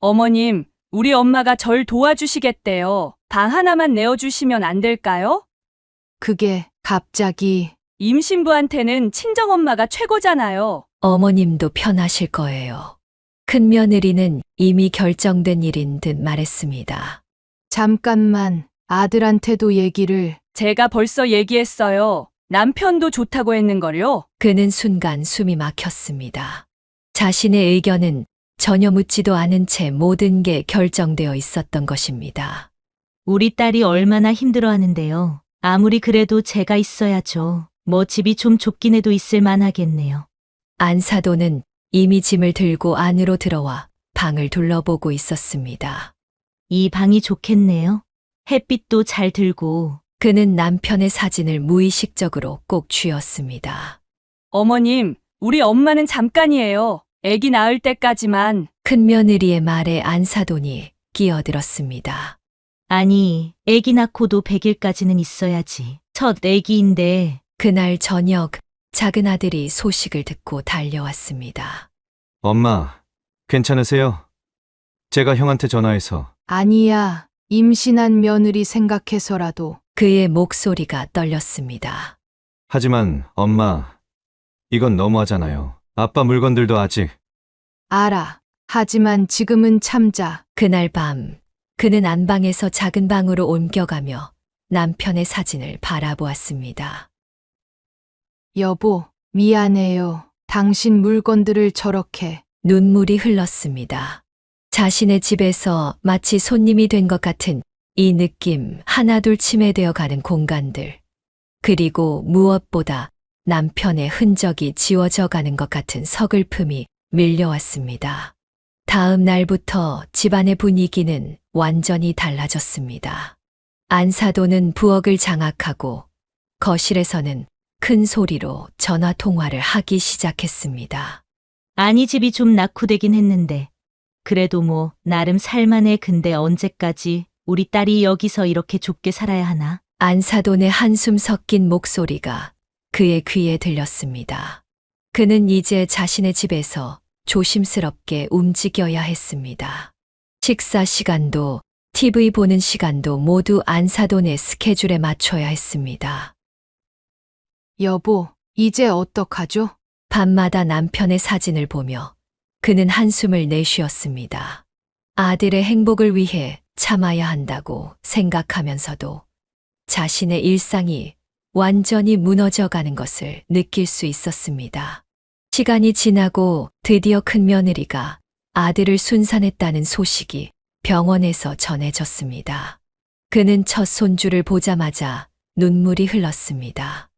Speaker 1: 어머님, 우리 엄마가 절 도와주시겠대요. 방 하나만 내어주시면 안 될까요?
Speaker 2: 그게 갑자기...
Speaker 1: 임신부한테는 친정엄마가 최고잖아요.
Speaker 4: 어머님도 편하실 거예요. 큰며느리는 이미 결정된 일인 듯 말했습니다.
Speaker 2: 잠깐만, 아들한테도 얘기를...
Speaker 1: 제가 벌써 얘기했어요. 남편도 좋다고 했는걸요.
Speaker 4: 그는 순간 숨이 막혔습니다. 자신의 의견은 전혀 묻지도 않은 채 모든 게 결정되어 있었던 것입니다.
Speaker 3: 우리 딸이 얼마나 힘들어 하는데요. 아무리 그래도 제가 있어야죠. 뭐 집이 좀 좁긴 해도 있을 만하겠네요.
Speaker 4: 안사돈은 이미 짐을 들고 안으로 들어와 방을 둘러보고 있었습니다.
Speaker 3: 이 방이 좋겠네요. 햇빛도 잘 들고.
Speaker 4: 그는 남편의 사진을 무의식적으로 꼭 쥐었습니다.
Speaker 1: 어머님, 우리 엄마는 잠깐이에요. 아기 낳을 때까지만.
Speaker 4: 큰며느리의 말에 안사돈이 끼어들었습니다.
Speaker 3: 아니, 아기 낳고도 100일까지는 있어야지. 첫 아기인데.
Speaker 4: 그날 저녁 작은 아들이 소식을 듣고 달려왔습니다.
Speaker 6: 엄마, 괜찮으세요? 제가 형한테 전화해서
Speaker 2: 아니야. 임신한 며느리 생각해서라도.
Speaker 4: 그의 목소리가 떨렸습니다.
Speaker 6: 하지만 엄마, 이건 너무하잖아요. 아빠 물건들도 아직
Speaker 2: 알아. 하지만 지금은 참자.
Speaker 4: 그날 밤 그는 안방에서 작은 방으로 옮겨가며 남편의 사진을 바라보았습니다.
Speaker 2: 여보, 미안해요. 당신 물건들을 저렇게.
Speaker 4: 눈물이 흘렀습니다. 자신의 집에서 마치 손님이 된 것 같은 이 느낌 하나둘 침해되어 가는 공간들. 그리고 무엇보다 남편의 흔적이 지워져 가는 것 같은 서글픔이 밀려왔습니다. 다음 날부터 집안의 분위기는 완전히 달라졌습니다. 안사돈은 부엌을 장악하고 거실에서는 큰 소리로 전화 통화를 하기 시작했습니다.
Speaker 3: 아니, 집이 좀 낙후되긴 했는데. 그래도 뭐 나름 살만해. 근데 언제까지 우리 딸이 여기서 이렇게 좁게 살아야 하나?
Speaker 4: 안사돈의 한숨 섞인 목소리가 그의 귀에 들렸습니다. 그는 이제 자신의 집에서 조심스럽게 움직여야 했습니다. 식사 시간도 TV 보는 시간도 모두 안사돈의 스케줄에 맞춰야 했습니다.
Speaker 2: 여보, 이제 어떡하죠?
Speaker 4: 밤마다 남편의 사진을 보며 그는 한숨을 내쉬었습니다. 아들의 행복을 위해 참아야 한다고 생각하면서도 자신의 일상이 완전히 무너져가는 것을 느낄 수 있었습니다. 시간이 지나고 드디어 큰며느리가 아들을 순산했다는 소식이 병원에서 전해졌습니다. 그는 첫 손주를 보자마자 눈물이 흘렀습니다.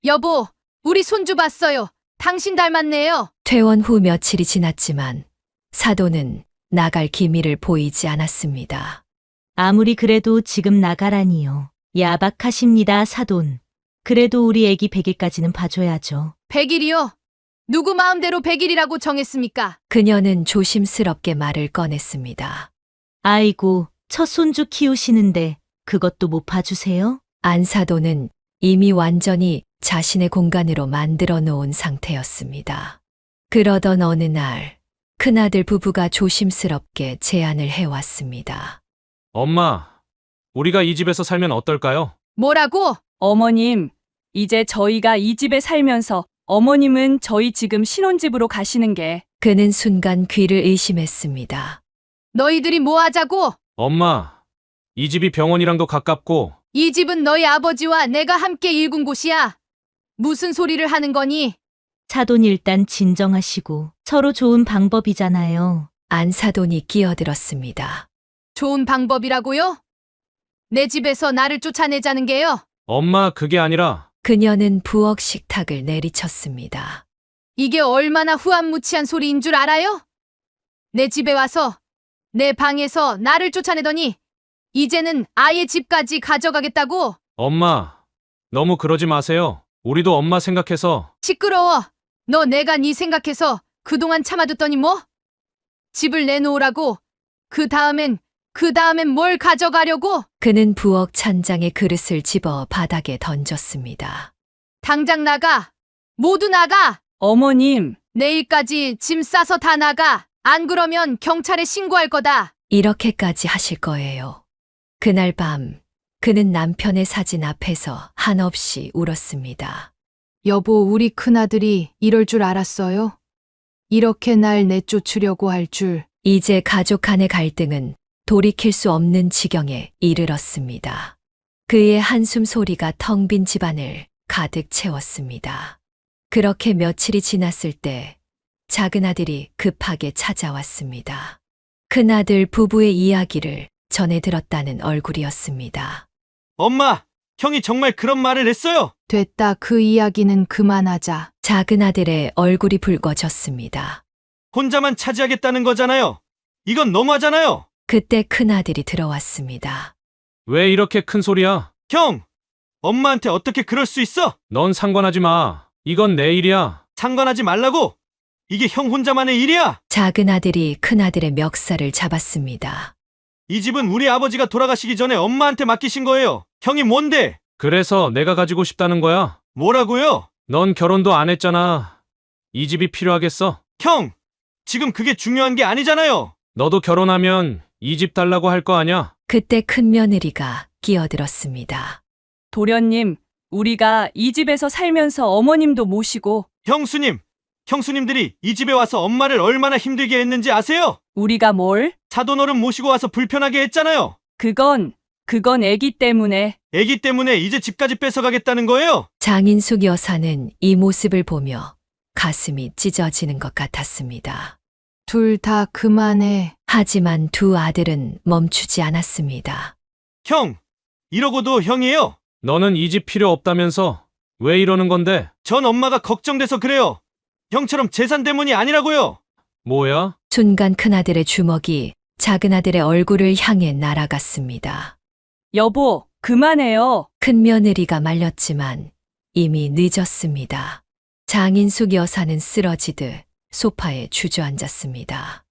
Speaker 2: 여보, 우리 손주 봤어요. 당신 닮았네요.
Speaker 4: 퇴원 후 며칠이 지났지만 사돈은 나갈 기미를 보이지 않았습니다.
Speaker 3: 아무리 그래도 지금 나가라니요. 야박하십니다, 사돈. 그래도 우리 애기 100일까지는 봐줘야죠.
Speaker 2: 100일이요? 누구 마음대로 100일이라고 정했습니까?
Speaker 4: 그녀는 조심스럽게 말을 꺼냈습니다.
Speaker 3: 아이고, 첫 손주 키우시는데 그것도 못 봐주세요?
Speaker 4: 안사돈은 이미 완전히 자신의 공간으로 만들어 놓은 상태였습니다. 그러던 어느 날 큰아들 부부가 조심스럽게 제안을 해왔습니다.
Speaker 8: 엄마, 우리가 이 집에서 살면 어떨까요?
Speaker 2: 뭐라고?
Speaker 1: 어머님, 이제 저희가 이 집에 살면서 어머님은 저희 지금 신혼집으로 가시는 게.
Speaker 4: 그는 순간 귀를 의심했습니다.
Speaker 2: 너희들이 뭐 하자고?
Speaker 8: 엄마, 이 집이 병원이랑도 가깝고
Speaker 2: 이 집은 너희 아버지와 내가 함께 일군 곳이야. 무슨 소리를 하는 거니?
Speaker 3: 사돈 일단 진정하시고 서로 좋은 방법이잖아요.
Speaker 4: 안사돈이 끼어들었습니다.
Speaker 2: 좋은 방법이라고요? 내 집에서 나를 쫓아내자는 게요?
Speaker 8: 엄마, 그게 아니라
Speaker 4: 그녀는 부엌 식탁을 내리쳤습니다.
Speaker 2: 이게 얼마나 후한무치한 소리인 줄 알아요? 내 집에 와서 내 방에서 나를 쫓아내더니 이제는 아예 집까지 가져가겠다고?
Speaker 8: 엄마, 너무 그러지 마세요. 우리도 엄마 생각해서.
Speaker 2: 시끄러워. 너 내가 네 생각해서 그동안 참아뒀더니 뭐? 집을 내놓으라고? 그 다음엔 뭘 가져가려고?
Speaker 4: 그는 부엌 찬장에 그릇을 집어 바닥에 던졌습니다.
Speaker 2: 당장 나가. 모두 나가.
Speaker 1: 어머님,
Speaker 2: 내일까지 짐 싸서 다 나가. 안 그러면 경찰에 신고할 거다.
Speaker 4: 이렇게까지 하실 거예요. 그날 밤 그는 남편의 사진 앞에서 한없이 울었습니다.
Speaker 2: 여보, 우리 큰아들이 이럴 줄 알았어요? 이렇게 날 내쫓으려고 할 줄.
Speaker 4: 이제 가족 간의 갈등은 돌이킬 수 없는 지경에 이르렀습니다. 그의 한숨 소리가 텅 빈 집안을 가득 채웠습니다. 그렇게 며칠이 지났을 때 작은 아들이 급하게 찾아왔습니다. 큰아들 부부의 이야기를 전해 들었다는 얼굴이었습니다.
Speaker 6: 엄마, 형이 정말 그런 말을 했어요?
Speaker 2: 됐다. 그 이야기는 그만하자.
Speaker 4: 작은 아들의 얼굴이 붉어졌습니다.
Speaker 6: 혼자만 차지하겠다는 거잖아요. 이건 너무하잖아요.
Speaker 4: 그때 큰아들이 들어왔습니다.
Speaker 8: 왜 이렇게 큰 소리야?
Speaker 6: 형, 엄마한테 어떻게 그럴 수 있어?
Speaker 8: 넌 상관하지 마. 이건 내 일이야.
Speaker 6: 상관하지 말라고. 이게 형 혼자만의 일이야.
Speaker 4: 작은 아들이 큰아들의 멱살을 잡았습니다.
Speaker 6: 이 집은 우리 아버지가 돌아가시기 전에 엄마한테 맡기신 거예요. 형이 뭔데?
Speaker 8: 그래서 내가 가지고 싶다는 거야.
Speaker 6: 뭐라고요?
Speaker 8: 넌 결혼도 안 했잖아. 이 집이 필요하겠어?
Speaker 6: 형, 지금 그게 중요한 게 아니잖아요.
Speaker 8: 너도 결혼하면 이 집 달라고 할 거 아냐?
Speaker 4: 그때 큰며느리가 끼어들었습니다.
Speaker 1: 도련님, 우리가 이 집에서 살면서 어머님도 모시고
Speaker 6: 형수님들이 이 집에 와서 엄마를 얼마나 힘들게 했는지 아세요?
Speaker 1: 우리가 뭘?
Speaker 6: 사돈어른 모시고 와서 불편하게 했잖아요.
Speaker 1: 그건 애기 때문에.
Speaker 6: 애기 때문에 이제 집까지 뺏어가겠다는 거예요?
Speaker 4: 장인숙 여사는 이 모습을 보며 가슴이 찢어지는 것 같았습니다.
Speaker 2: 둘 다 그만해.
Speaker 4: 하지만 두 아들은 멈추지 않았습니다.
Speaker 6: 형, 이러고도 형이에요.
Speaker 8: 너는 이 집 필요 없다면서 왜 이러는 건데?
Speaker 6: 전 엄마가 걱정돼서 그래요. 형처럼 재산 때문이 아니라고요.
Speaker 8: 뭐야?
Speaker 4: 순간 큰아들의 주먹이 작은 아들의 얼굴을 향해 날아갔습니다.
Speaker 1: 여보, 그만해요.
Speaker 4: 큰며느리가 말렸지만 이미 늦었습니다. 장인숙 여사는 쓰러지듯 소파에 주저앉았습니다.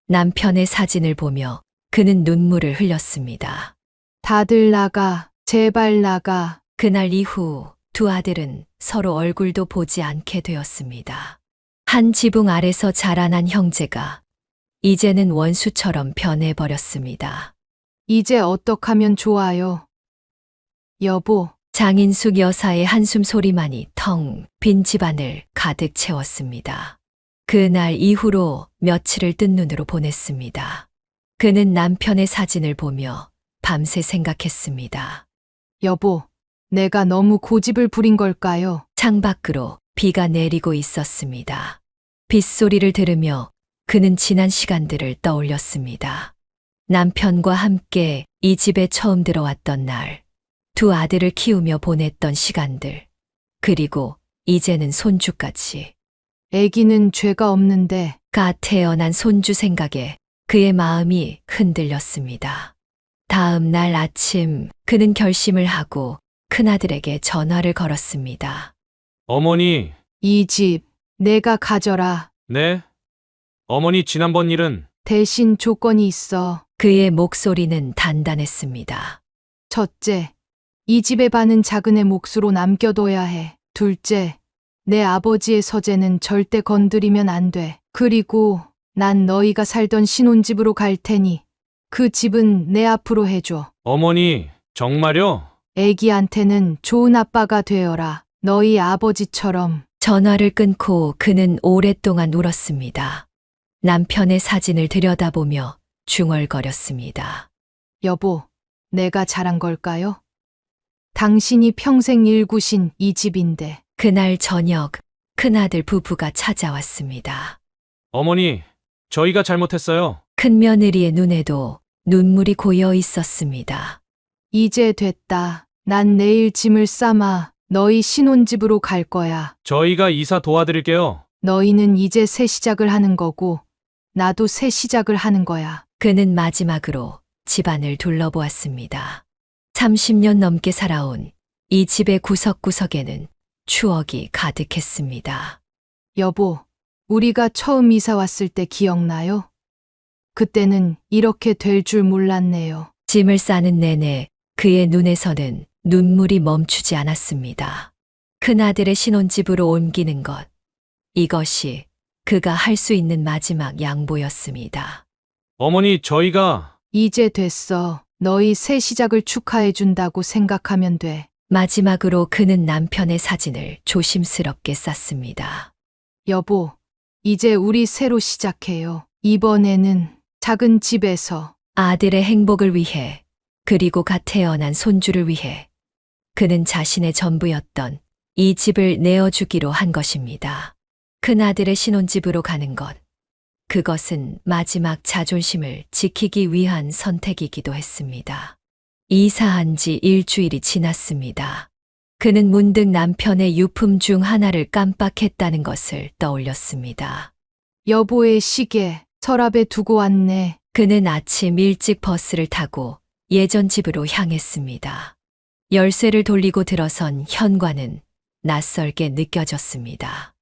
Speaker 4: 남편의 사진을 보며 그는 눈물을 흘렸습니다.
Speaker 2: 다들 나가. 제발 나가.
Speaker 4: 그날 이후 두 아들은 서로 얼굴도 보지 않게 되었습니다. 한 지붕 아래서 자라난 형제가 이제는 원수처럼 변해버렸습니다.
Speaker 2: 이제 어떡하면 좋아요? 여보,
Speaker 4: 장인숙 여사의 한숨 소리만이 텅 빈 집안을 가득 채웠습니다. 그날 이후로 며칠을 뜬 눈으로 보냈습니다. 그는 남편의 사진을 보며 밤새 생각했습니다.
Speaker 2: 여보, 내가 너무 고집을 부린 걸까요?
Speaker 4: 창밖으로 비가 내리고 있었습니다. 빗소리를 들으며 그는 지난 시간들을 떠올렸습니다. 남편과 함께 이 집에 처음 들어왔던 날, 두 아들을 키우며 보냈던 시간들, 그리고 이제는 손주까지.
Speaker 2: 애기는 죄가 없는데.
Speaker 4: 갓 태어난 손주 생각에 그의 마음이 흔들렸습니다. 다음 날 아침 그는 결심을 하고 큰아들에게 전화를 걸었습니다.
Speaker 8: 어머니,
Speaker 2: 이 집 내가 가져라.
Speaker 8: 네? 어머니 지난번 일은
Speaker 2: 대신 조건이 있어.
Speaker 4: 그의 목소리는 단단했습니다.
Speaker 2: 첫째, 이 집의 반은 작은애 몫으로 남겨둬야 해. 둘째, 내 아버지의 서재는 절대 건드리면 안 돼. 그리고 난 너희가 살던 신혼집으로 갈 테니 그 집은 내 앞으로 해줘.
Speaker 8: 어머니, 정말요?
Speaker 2: 애기한테는 좋은 아빠가 되어라. 너희 아버지처럼.
Speaker 4: 전화를 끊고 그는 오랫동안 울었습니다. 남편의 사진을 들여다보며 중얼거렸습니다.
Speaker 2: 여보, 내가 잘한 걸까요? 당신이 평생 일구신 이 집인데.
Speaker 4: 그날 저녁 큰아들 부부가 찾아왔습니다.
Speaker 8: 어머니, 저희가 잘못했어요.
Speaker 4: 큰며느리의 눈에도 눈물이 고여 있었습니다.
Speaker 2: 이제 됐다. 난 내일 짐을 싸마 너희 신혼집으로 갈 거야.
Speaker 8: 저희가 이사 도와드릴게요.
Speaker 2: 너희는 이제 새 시작을 하는 거고 나도 새 시작을 하는 거야.
Speaker 4: 그는 마지막으로 집안을 둘러보았습니다. 30년 넘게 살아온 이 집의 구석구석에는 추억이 가득했습니다.
Speaker 2: 여보, 우리가 처음 이사 왔을 때 기억나요? 그때는 이렇게 될 줄 몰랐네요.
Speaker 4: 짐을 싸는 내내 그의 눈에서는 눈물이 멈추지 않았습니다. 큰아들의 신혼집으로 옮기는 것, 이것이 그가 할 수 있는 마지막 양보였습니다.
Speaker 8: 어머니, 저희가
Speaker 2: 이제 됐어. 너희 새 시작을 축하해준다고 생각하면 돼.
Speaker 4: 마지막으로 그는 남편의 사진을 조심스럽게 쌌습니다.
Speaker 2: 여보, 이제 우리 새로 시작해요. 이번에는 작은 집에서.
Speaker 4: 아들의 행복을 위해, 그리고 갓 태어난 손주를 위해 그는 자신의 전부였던 이 집을 내어주기로 한 것입니다. 큰아들의 신혼집으로 가는 것, 그것은 마지막 자존심을 지키기 위한 선택이기도 했습니다. 이사한 지 일주일이 지났습니다. 그는 문득 남편의 유품 중 하나를 깜빡했다는 것을 떠올렸습니다.
Speaker 2: 여보의 시계 서랍에 두고 왔네.
Speaker 4: 그는 아침 일찍 버스를 타고 예전 집으로 향했습니다. 열쇠를 돌리고 들어선 현관은 낯설게 느껴졌습니다.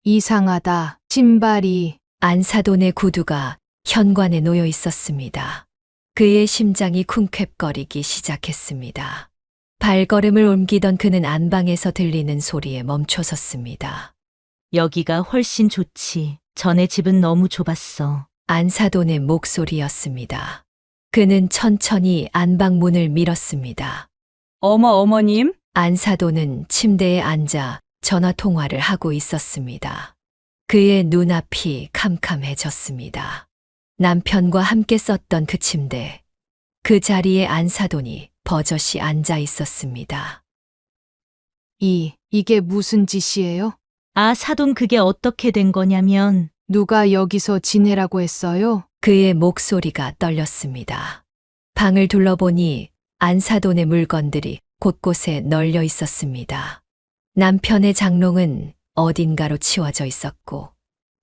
Speaker 2: 이상하다. 신발이.
Speaker 4: 안사돈의 구두가 현관에 놓여 있었습니다. 그의 심장이 쿵쾅거리기 시작했습니다. 발걸음을 옮기던 그는 안방에서 들리는 소리에 멈춰섰습니다.
Speaker 3: 여기가 훨씬 좋지. 전에 집은 너무 좁았어.
Speaker 4: 안사돈의 목소리였습니다. 그는 천천히 안방 문을 밀었습니다.
Speaker 1: 어머님?
Speaker 4: 안사돈은 침대에 앉아 전화 통화를 하고 있었습니다. 그의 눈앞이 캄캄해졌습니다. 남편과 함께 썼던 그 침대, 그 자리에 안사돈이 버젓이 앉아 있었습니다.
Speaker 2: 이게 무슨 짓이에요?
Speaker 3: 아, 사돈 그게 어떻게 된 거냐면
Speaker 2: 누가 여기서 지내라고 했어요?
Speaker 4: 그의 목소리가 떨렸습니다. 방을 둘러보니 안사돈의 물건들이 곳곳에 널려 있었습니다. 남편의 장롱은 어딘가로 치워져 있었고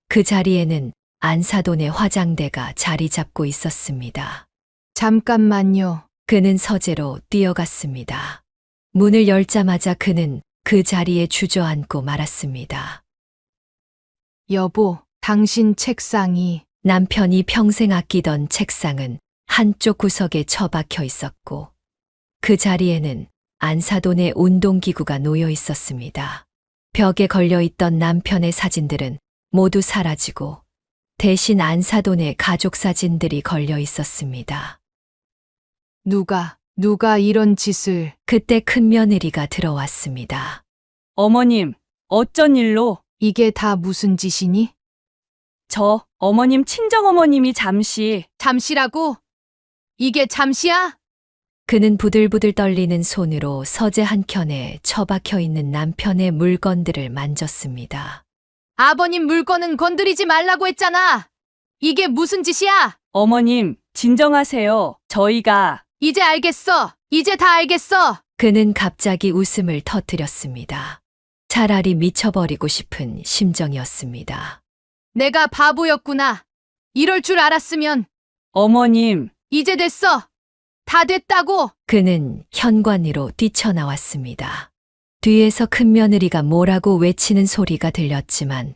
Speaker 4: 그 자리에는 안사돈의 화장대가 자리 잡고 있었습니다.
Speaker 2: 잠깐만요.
Speaker 4: 그는 서재로 뛰어갔습니다. 문을 열자마자 그는 그 자리에 주저앉고 말았습니다.
Speaker 2: 여보, 당신 책상이.
Speaker 4: 남편이 평생 아끼던 책상은 한쪽 구석에 처박혀 있었고 그 자리에는 안사돈의 운동기구가 놓여 있었습니다. 벽에 걸려 있던 남편의 사진들은 모두 사라지고 대신 안사돈의 가족 사진들이 걸려 있었습니다.
Speaker 2: 누가 이런 짓을.
Speaker 4: 그때 큰며느리가 들어왔습니다.
Speaker 1: 어머님, 어쩐 일로?
Speaker 2: 이게 다 무슨 짓이니?
Speaker 1: 저 어머님 친정어머님이
Speaker 2: 잠시라고? 이게 잠시야?
Speaker 4: 그는 부들부들 떨리는 손으로 서재 한켠에 처박혀 있는 남편의 물건들을 만졌습니다.
Speaker 2: 아버님 물건은 건드리지 말라고 했잖아. 이게 무슨 짓이야?
Speaker 1: 어머님, 진정하세요. 저희가
Speaker 2: 이제 알겠어. 이제 다 알겠어.
Speaker 4: 그는 갑자기 웃음을 터뜨렸습니다. 차라리 미쳐버리고 싶은 심정이었습니다.
Speaker 2: 내가 바보였구나. 이럴 줄 알았으면.
Speaker 1: 어머님,
Speaker 2: 이제 됐어. 다 됐다고.
Speaker 4: 그는 현관으로 뛰쳐나왔습니다. 뒤에서 큰며느리가 뭐라고 외치는 소리가 들렸지만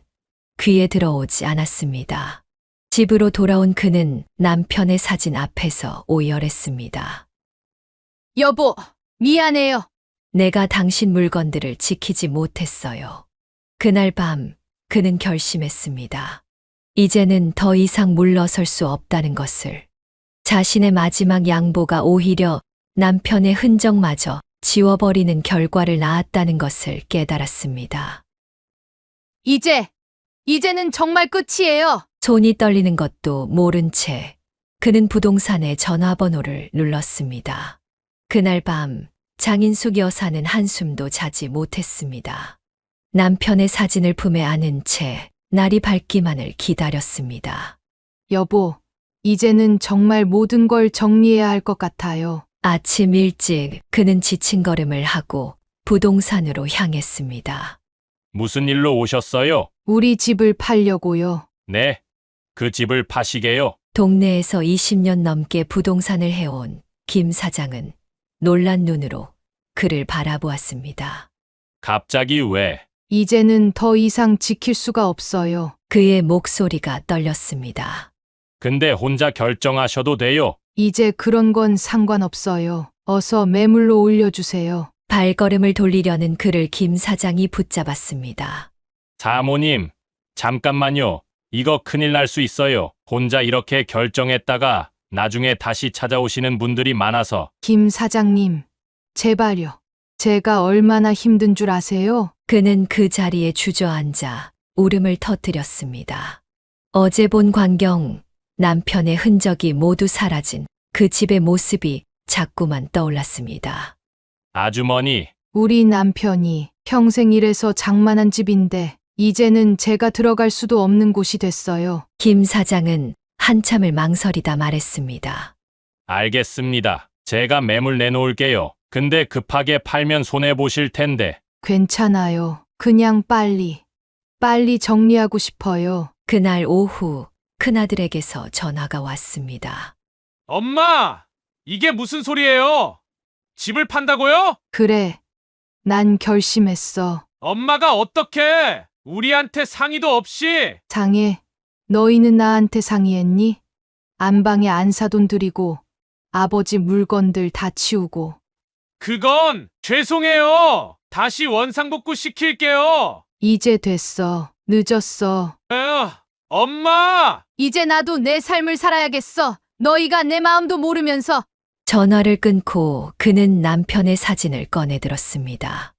Speaker 4: 귀에 들어오지 않았습니다. 집으로 돌아온 그는 남편의 사진 앞에서 오열했습니다.
Speaker 2: 여보, 미안해요.
Speaker 4: 내가 당신 물건들을 지키지 못했어요. 그날 밤 그는 결심했습니다. 이제는 더 이상 물러설 수 없다는 것을. 자신의 마지막 양보가 오히려 남편의 흔적마저 지워버리는 결과를 낳았다는 것을 깨달았습니다.
Speaker 2: 이제는 정말 끝이에요.
Speaker 4: 손이 떨리는 것도 모른 채 그는 부동산의 전화번호를 눌렀습니다. 그날 밤 장인숙 여사는 한숨도 자지 못했습니다. 남편의 사진을 품에 안은 채 날이 밝기만을 기다렸습니다.
Speaker 2: 여보, 이제는 정말 모든 걸 정리해야 할 것 같아요.
Speaker 4: 아침 일찍 그는 지친 걸음을 하고 부동산으로 향했습니다.
Speaker 9: 무슨 일로 오셨어요?
Speaker 2: 우리 집을 팔려고요.
Speaker 9: 네, 그 집을 파시게요.
Speaker 4: 동네에서 20년 넘게 부동산을 해온 김 사장은 놀란 눈으로 그를 바라보았습니다.
Speaker 9: 갑자기 왜?
Speaker 2: 이제는 더 이상 지킬 수가 없어요.
Speaker 4: 그의 목소리가 떨렸습니다.
Speaker 9: 근데 혼자 결정하셔도 돼요.
Speaker 2: 이제 그런 건 상관없어요. 어서 매물로 올려주세요.
Speaker 4: 발걸음을 돌리려는 그를 김 사장이 붙잡았습니다.
Speaker 9: 사모님, 잠깐만요. 이거 큰일 날 수 있어요. 혼자 이렇게 결정했다가 나중에 다시 찾아오시는 분들이 많아서.
Speaker 2: 김 사장님, 제발요. 제가 얼마나 힘든 줄 아세요?
Speaker 4: 그는 그 자리에 주저앉아 울음을 터뜨렸습니다. 어제 본 광경, 남편의 흔적이 모두 사라진 그 집의 모습이 자꾸만 떠올랐습니다.
Speaker 9: 아주머니,
Speaker 2: 우리 남편이 평생 일해서 장만한 집인데 이제는 제가 들어갈 수도 없는 곳이 됐어요.
Speaker 4: 김 사장은 한참을 망설이다 말했습니다.
Speaker 9: 알겠습니다. 제가 매물 내놓을게요. 근데 급하게 팔면 손해보실 텐데.
Speaker 2: 괜찮아요. 그냥 빨리 정리하고 싶어요.
Speaker 4: 그날 오후 큰아들에게서 전화가 왔습니다.
Speaker 8: 엄마! 이게 무슨 소리예요? 집을 판다고요?
Speaker 2: 그래. 난 결심했어.
Speaker 8: 엄마가 어떻게 우리한테 상의도 없이?
Speaker 2: 상해. 너희는 나한테 상의했니? 안방에 안사돈 들이고 아버지 물건들 다 치우고.
Speaker 8: 그건 죄송해요. 다시 원상복구 시킬게요.
Speaker 2: 이제 됐어. 늦었어.
Speaker 8: 에휴, 엄마!
Speaker 2: 이제 나도 내 삶을 살아야겠어. 너희가 내 마음도 모르면서.
Speaker 4: 전화를 끊고 그는 남편의 사진을 꺼내 들었습니다.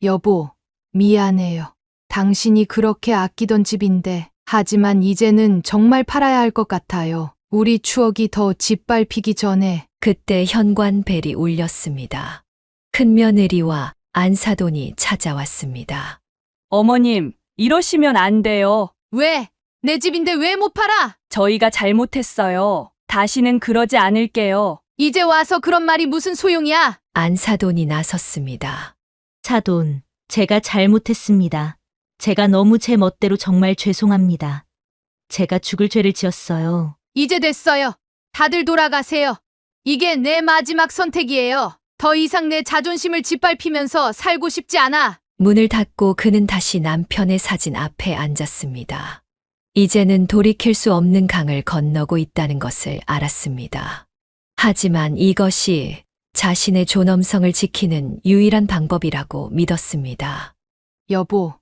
Speaker 2: 여보, 미안해요. 당신이 그렇게 아끼던 집인데, 하지만 이제는 정말 팔아야 할 것 같아요. 우리 추억이 더 짓밟히기 전에.
Speaker 4: 그때 현관벨이 울렸습니다. 큰며느리와 안사돈이 찾아왔습니다.
Speaker 1: 어머님, 이러시면 안 돼요.
Speaker 2: 왜? 내 집인데 왜 못 팔아?
Speaker 1: 저희가 잘못했어요. 다시는 그러지 않을게요.
Speaker 2: 이제 와서 그런 말이 무슨 소용이야?
Speaker 4: 안사돈이 나섰습니다.
Speaker 3: 사돈, 제가 잘못했습니다. 제가 너무 제 멋대로 정말 죄송합니다. 제가 죽을 죄를 지었어요.
Speaker 2: 이제 됐어요. 다들 돌아가세요. 이게 내 마지막 선택이에요. 더 이상 내 자존심을 짓밟히면서 살고 싶지 않아.
Speaker 4: 문을 닫고 그는 다시 남편의 사진 앞에 앉았습니다. 이제는 돌이킬 수 없는 강을 건너고 있다는 것을 알았습니다. 하지만 이것이 자신의 존엄성을 지키는 유일한 방법이라고 믿었습니다.
Speaker 2: 여보,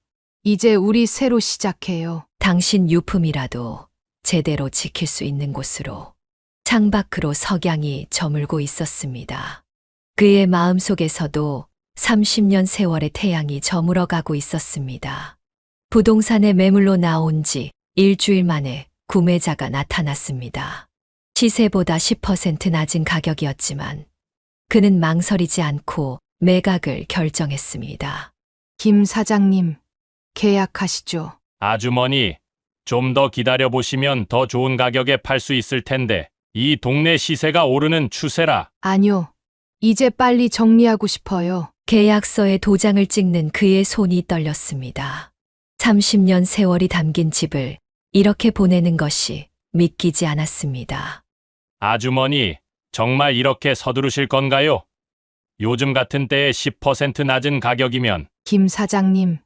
Speaker 2: 이제 우리 새로 시작해요.
Speaker 4: 당신 유품이라도 제대로 지킬 수 있는 곳으로. 창밖으로 석양이 저물고 있었습니다. 그의 마음속에서도 30년 세월의 태양이 저물어가고 있었습니다. 부동산에 매물로 나온 지 일주일 만에 구매자가 나타났습니다. 시세보다 10% 낮은 가격이었지만 그는 망설이지 않고 매각을 결정했습니다.
Speaker 2: 김 사장님, 계약하시죠.
Speaker 9: 아주머니, 좀 더 기다려보시면 더 좋은 가격에 팔 수 있을 텐데, 이 동네 시세가 오르는 추세라.
Speaker 2: 아니요. 이제 빨리 정리하고 싶어요.
Speaker 4: 계약서에 도장을 찍는 그의 손이 떨렸습니다. 30년 세월이 담긴 집을 이렇게 보내는 것이 믿기지 않았습니다.
Speaker 9: 아주머니, 정말 이렇게 서두르실 건가요? 요즘 같은 때에 10% 낮은 가격이면.
Speaker 2: 김 사장님,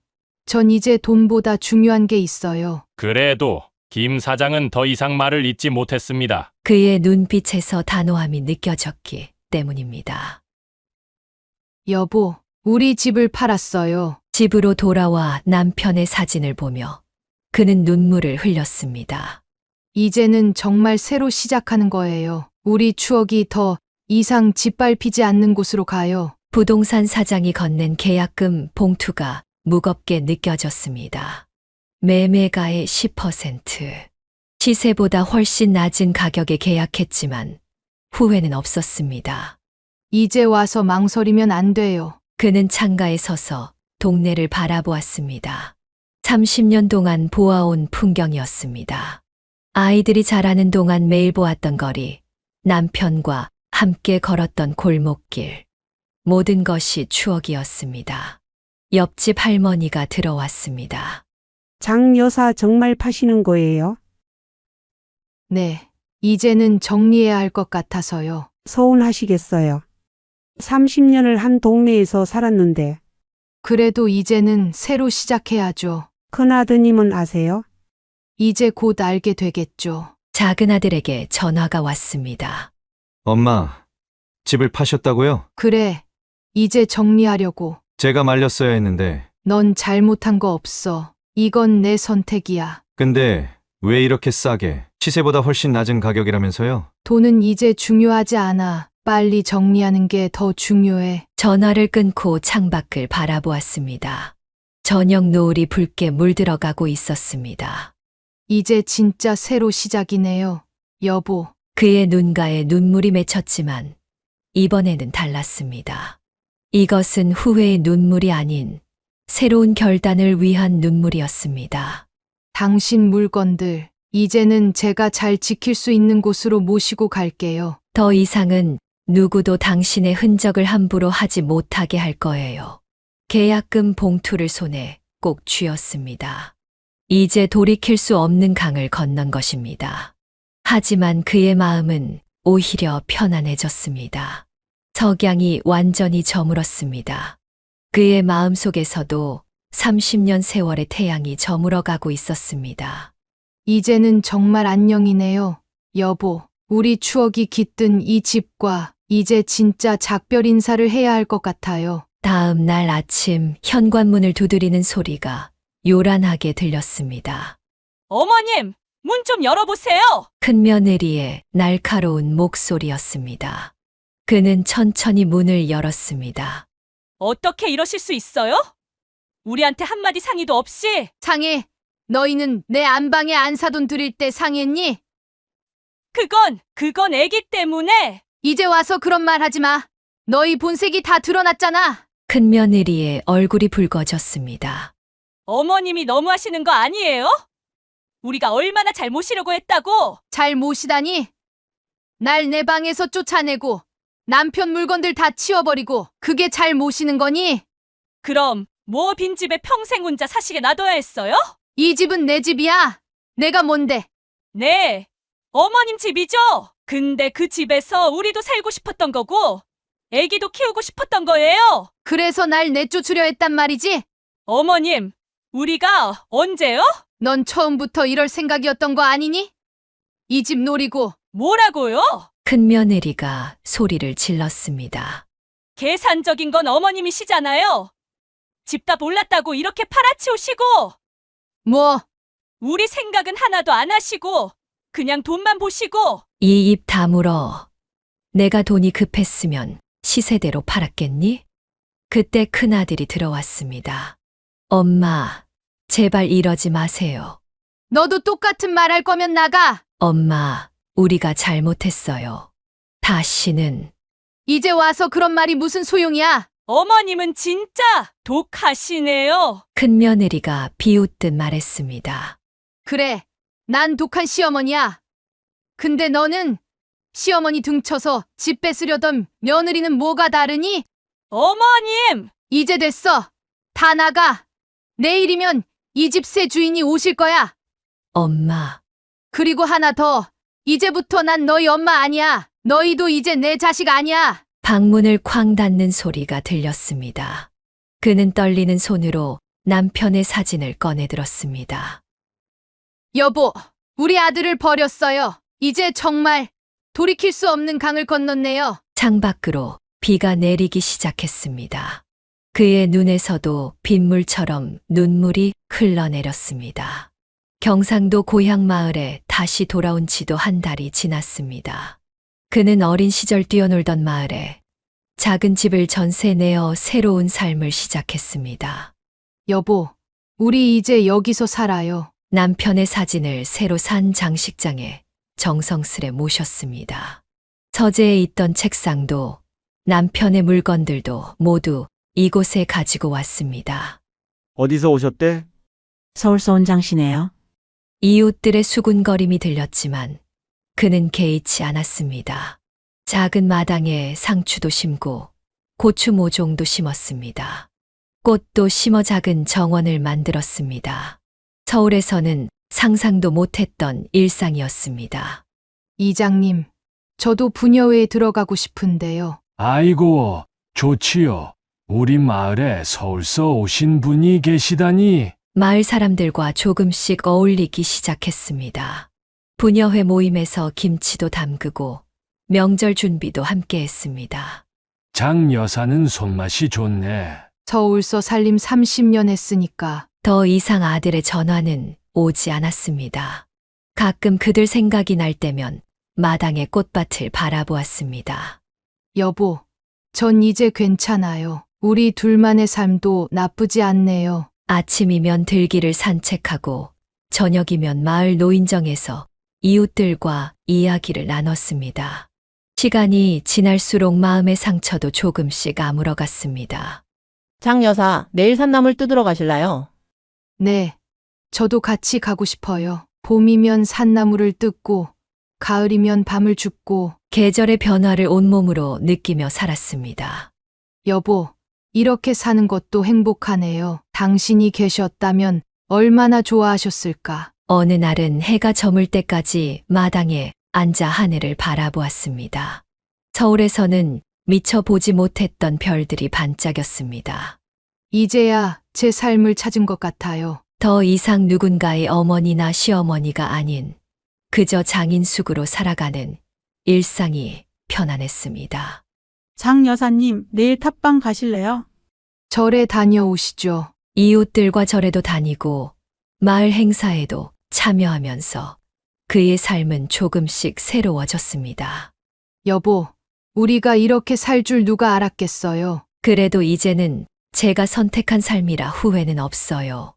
Speaker 2: 전 이제 돈보다 중요한 게 있어요.
Speaker 9: 그래도 김 사장은 더 이상 말을 잇지 못했습니다.
Speaker 4: 그의 눈빛에서 단호함이 느껴졌기 때문입니다.
Speaker 2: 여보, 우리 집을 팔았어요.
Speaker 4: 집으로 돌아와 남편의 사진을 보며 그는 눈물을 흘렸습니다.
Speaker 2: 이제는 정말 새로 시작하는 거예요. 우리 추억이 더 이상 짓밟히지 않는 곳으로 가요.
Speaker 4: 부동산 사장이 건넨 계약금 봉투가 무겁게 느껴졌습니다. 매매가의 10%. 시세보다 훨씬 낮은 가격에 계약했지만 후회는 없었습니다.
Speaker 2: 이제 와서 망설이면 안 돼요.
Speaker 4: 그는 창가에 서서 동네를 바라보았습니다. 30년 동안 보아온 풍경이었습니다. 아이들이 자라는 동안 매일 보았던 거리, 남편과 함께 걸었던 골목길. 모든 것이 추억이었습니다. 옆집 할머니가 들어왔습니다.
Speaker 7: 장 여사 정말 파시는 거예요?
Speaker 2: 네, 이제는 정리해야 할 것 같아서요.
Speaker 7: 서운하시겠어요. 30년을 한 동네에서 살았는데.
Speaker 2: 그래도 이제는 새로 시작해야죠.
Speaker 7: 큰아드님은 아세요?
Speaker 2: 이제 곧 알게 되겠죠.
Speaker 4: 작은 아들에게 전화가 왔습니다.
Speaker 6: 엄마, 집을 파셨다고요?
Speaker 2: 그래, 이제 정리하려고.
Speaker 6: 제가 말렸어야 했는데.
Speaker 2: 넌 잘못한 거 없어. 이건 내 선택이야.
Speaker 6: 근데 왜 이렇게 싸게? 시세보다 훨씬 낮은 가격이라면서요?
Speaker 2: 돈은 이제 중요하지 않아. 빨리 정리하는 게 더 중요해.
Speaker 4: 전화를 끊고 창밖을 바라보았습니다. 저녁 노을이 붉게 물들어가고 있었습니다.
Speaker 2: 이제 진짜 새로 시작이네요. 여보,
Speaker 4: 그의 눈가에 눈물이 맺혔지만 이번에는 달랐습니다. 이것은 후회의 눈물이 아닌 새로운 결단을 위한 눈물이었습니다.
Speaker 2: 당신 물건들, 이제는 제가 잘 지킬 수 있는 곳으로 모시고 갈게요.
Speaker 4: 더 이상은 누구도 당신의 흔적을 함부로 하지 못하게 할 거예요. 계약금 봉투를 손에 꼭 쥐었습니다. 이제 돌이킬 수 없는 강을 건넌 것입니다. 하지만 그의 마음은 오히려 편안해졌습니다. 석양이 완전히 저물었습니다. 그의 마음속에서도 30년 세월의 태양이 저물어가고 있었습니다.
Speaker 2: 이제는 정말 안녕이네요. 여보, 우리 추억이 깃든 이 집과 이제 진짜 작별 인사를 해야 할 것 같아요.
Speaker 4: 다음 날 아침 현관문을 두드리는 소리가 요란하게 들렸습니다.
Speaker 1: 어머님, 문 좀 열어보세요.
Speaker 4: 큰며느리의 날카로운 목소리였습니다. 그는 천천히 문을 열었습니다.
Speaker 1: 어떻게 이러실 수 있어요? 우리한테 한마디 상의도 없이.
Speaker 2: 상해, 너희는 내 안방에 안사돈 드릴 때 상했니?
Speaker 1: 그건 애기 때문에.
Speaker 2: 이제 와서 그런 말 하지 마. 너희 본색이 다 드러났잖아.
Speaker 4: 큰며느리의 얼굴이 붉어졌습니다.
Speaker 1: 어머님이 너무하시는 거 아니에요? 우리가 얼마나 잘 모시려고 했다고.
Speaker 2: 잘 모시다니? 날 내 방에서 쫓아내고 남편 물건들 다 치워버리고 그게 잘 모시는 거니?
Speaker 1: 그럼 뭐 빈집에 평생 혼자 사시게 놔둬야 했어요?
Speaker 2: 이 집은 내 집이야. 내가 뭔데?
Speaker 1: 네, 어머님 집이죠. 근데 그 집에서 우리도 살고 싶었던 거고 애기도 키우고 싶었던 거예요.
Speaker 2: 그래서 날 내쫓으려 했단 말이지?
Speaker 1: 어머님, 우리가 언제요?
Speaker 2: 넌 처음부터 이럴 생각이었던 거 아니니? 이 집 노리고.
Speaker 1: 뭐라고요?
Speaker 4: 큰며느리가 소리를 질렀습니다.
Speaker 1: 계산적인 건 어머님이시잖아요. 집값 올랐다고 이렇게 팔아치우시고
Speaker 2: 뭐?
Speaker 1: 우리 생각은 하나도 안 하시고 그냥 돈만 보시고.
Speaker 4: 이 입 다물어. 내가 돈이 급했으면 시세대로 팔았겠니? 그때 큰아들이 들어왔습니다. 엄마, 제발 이러지 마세요.
Speaker 2: 너도 똑같은 말 할 거면 나가.
Speaker 4: 엄마, 우리가 잘못했어요. 다시는.
Speaker 2: 이제 와서 그런 말이 무슨 소용이야?
Speaker 1: 어머님은 진짜 독하시네요.
Speaker 4: 큰며느리가 비웃듯 말했습니다.
Speaker 2: 그래, 난 독한 시어머니야. 근데 너는 시어머니 등쳐서 집 뺏으려던 며느리는 뭐가 다르니?
Speaker 1: 어머님!
Speaker 2: 이제 됐어. 다 나가. 내일이면 이 집 새 주인이 오실 거야.
Speaker 4: 엄마,
Speaker 2: 그리고 하나 더. 이제부터 난 너희 엄마 아니야. 너희도 이제 내 자식 아니야.
Speaker 4: 방문을 쾅 닫는 소리가 들렸습니다. 그는 떨리는 손으로 남편의 사진을 꺼내들었습니다.
Speaker 2: 여보, 우리 아들을 버렸어요. 이제 정말 돌이킬 수 없는 강을 건넜네요.
Speaker 4: 창밖으로 비가 내리기 시작했습니다. 그의 눈에서도 빗물처럼 눈물이 흘러내렸습니다. 경상도 고향 마을에 다시 돌아온 지도 한 달이 지났습니다. 그는 어린 시절 뛰어놀던 마을에 작은 집을 전세 내어 새로운 삶을 시작했습니다.
Speaker 2: 여보, 우리 이제 여기서 살아요.
Speaker 4: 남편의 사진을 새로 산 장식장에 정성스레 모셨습니다. 서재에 있던 책상도 남편의 물건들도 모두 이곳에 가지고 왔습니다.
Speaker 10: 어디서 오셨대?
Speaker 11: 서울서 온 장씨네요.
Speaker 4: 이웃들의 수군거림이 들렸지만 그는 개의치 않았습니다. 작은 마당에 상추도 심고 고추 모종도 심었습니다. 꽃도 심어 작은 정원을 만들었습니다. 서울에서는 상상도 못했던 일상이었습니다.
Speaker 2: 이장님, 저도 부녀회에 들어가고 싶은데요.
Speaker 12: 아이고, 좋지요. 우리 마을에 서울서 오신 분이 계시다니.
Speaker 4: 마을 사람들과 조금씩 어울리기 시작했습니다. 부녀회 모임에서 김치도 담그고 명절 준비도 함께 했습니다.
Speaker 12: 장 여사는 손맛이 좋네.
Speaker 2: 서울서 살림 30년 했으니까.
Speaker 4: 더 이상 아들의 전화는 오지 않았습니다. 가끔 그들 생각이 날 때면 마당의 꽃밭을 바라보았습니다.
Speaker 2: 여보, 전 이제 괜찮아요. 우리 둘만의 삶도 나쁘지 않네요.
Speaker 4: 아침이면 들기를 산책하고 저녁이면 마을 노인정에서 이웃들과 이야기를 나눴습니다. 시간이 지날수록 마음의 상처도 조금씩 아물어갔습니다.
Speaker 10: 장 여사, 내일 산나물 뜯으러 가실래요?
Speaker 2: 네. 저도 같이 가고 싶어요. 봄이면 산나물을 뜯고, 가을이면 밤을 줍고,
Speaker 4: 계절의 변화를 온몸으로 느끼며 살았습니다.
Speaker 2: 여보, 이렇게 사는 것도 행복하네요. 당신이 계셨다면 얼마나 좋아하셨을까.
Speaker 4: 어느 날은 해가 저물 때까지 마당에 앉아 하늘을 바라보았습니다. 서울에서는 미처 보지 못했던 별들이 반짝였습니다.
Speaker 2: 이제야 제 삶을 찾은 것 같아요.
Speaker 4: 더 이상 누군가의 어머니나 시어머니가 아닌 그저 장인숙으로 살아가는 일상이 편안했습니다.
Speaker 13: 장 여사님, 내일 탑방 가실래요?
Speaker 2: 절에 다녀오시죠.
Speaker 4: 이웃들과 절에도 다니고 마을 행사에도 참여하면서 그의 삶은 조금씩 새로워졌습니다.
Speaker 2: 여보, 우리가 이렇게 살 줄 누가 알았겠어요.
Speaker 4: 그래도 이제는 제가 선택한 삶이라 후회는 없어요.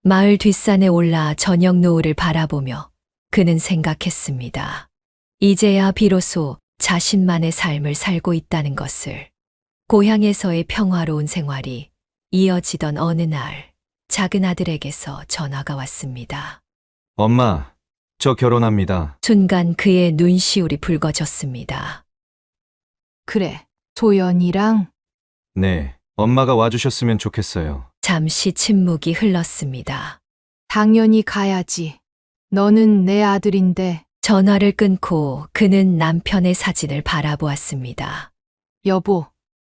Speaker 4: 마을 뒷산에 올라 저녁 노을을 바라보며 그는 생각했습니다. 이제야 비로소 자신만의 삶을 살고 있다는 것을. 고향에서의 평화로운 생활이 이어지던 어느 날 작은 아들에게서 전화가 왔습니다.
Speaker 6: 엄마, 저 결혼합니다.
Speaker 4: 순간 그의 눈시울이 붉어졌습니다.
Speaker 2: 그래, 소연이랑?
Speaker 6: 네, 엄마가 와주셨으면 좋겠어요.
Speaker 4: 잠시 침묵이 흘렀습니다.
Speaker 2: 당연히 가야지. 너는 내 아들인데.
Speaker 4: 전화를 끊고 그는 남편의 사진을 바라보았습니다.
Speaker 2: 여보,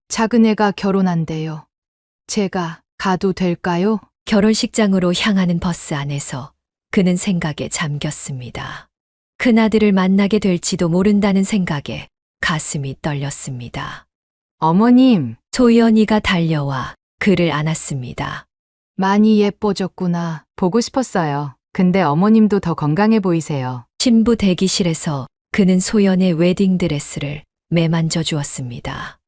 Speaker 2: 작은애가 결혼한대요. 제가 가도 될까요?
Speaker 4: 결혼식장으로 향하는 버스 안에서 그는 생각에 잠겼습니다. 큰아들을 만나게 될지도 모른다는 생각에 가슴이 떨렸습니다.
Speaker 2: 어머님,
Speaker 4: 소연이가 달려와 그를 안았습니다.
Speaker 2: 많이 예뻐졌구나.
Speaker 14: 보고 싶었어요. 근데 어머님도 더 건강해 보이세요.
Speaker 4: 신부 대기실에서 그는 소연의 웨딩드레스를 매만져 주었습니다.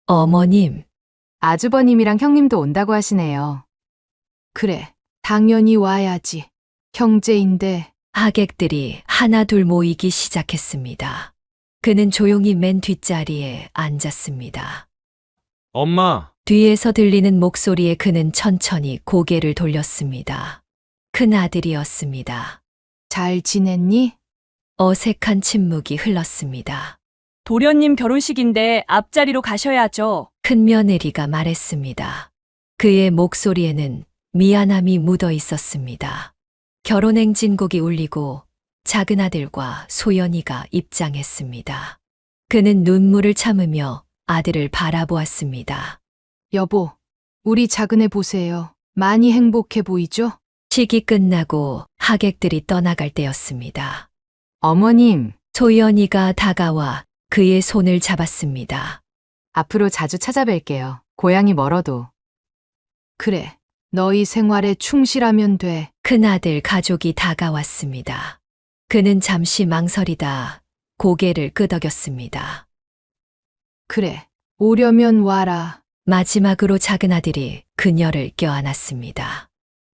Speaker 4: 어머님,
Speaker 14: 아주버님이랑 형님도 온다고 하시네요.
Speaker 2: 그래, 당연히 와야지. 형제인데.
Speaker 4: 하객들이 하나둘 모이기 시작했습니다. 그는 조용히 맨 뒷자리에 앉았습니다.
Speaker 8: 엄마,
Speaker 4: 뒤에서 들리는 목소리에 그는 천천히 고개를 돌렸습니다. 큰 아들이었습니다.
Speaker 2: 잘 지냈니?
Speaker 4: 어색한 침묵이 흘렀습니다.
Speaker 1: 도련님 결혼식인데 앞자리로 가셔야죠.
Speaker 4: 큰 며느리가 말했습니다. 그의 목소리에는 미안함이 묻어 있었습니다. 결혼 행진곡이 울리고 작은 아들과 소연이가 입장했습니다. 그는 눈물을 참으며 아들을 바라보았습니다.
Speaker 2: 여보, 우리 작은애 보세요. 많이 행복해 보이죠?
Speaker 4: 식이 끝나고 하객들이 떠나갈 때였습니다.
Speaker 14: 어머님,
Speaker 4: 소연이가 다가와 그의 손을 잡았습니다.
Speaker 14: 앞으로 자주 찾아뵐게요. 고향이 멀어도.
Speaker 2: 그래, 너희 생활에 충실하면 돼.
Speaker 4: 큰아들 가족이 다가왔습니다. 그는 잠시 망설이다 고개를 끄덕였습니다.
Speaker 2: 그래, 오려면 와라.
Speaker 4: 마지막으로 작은 아들이 그녀를 껴안았습니다.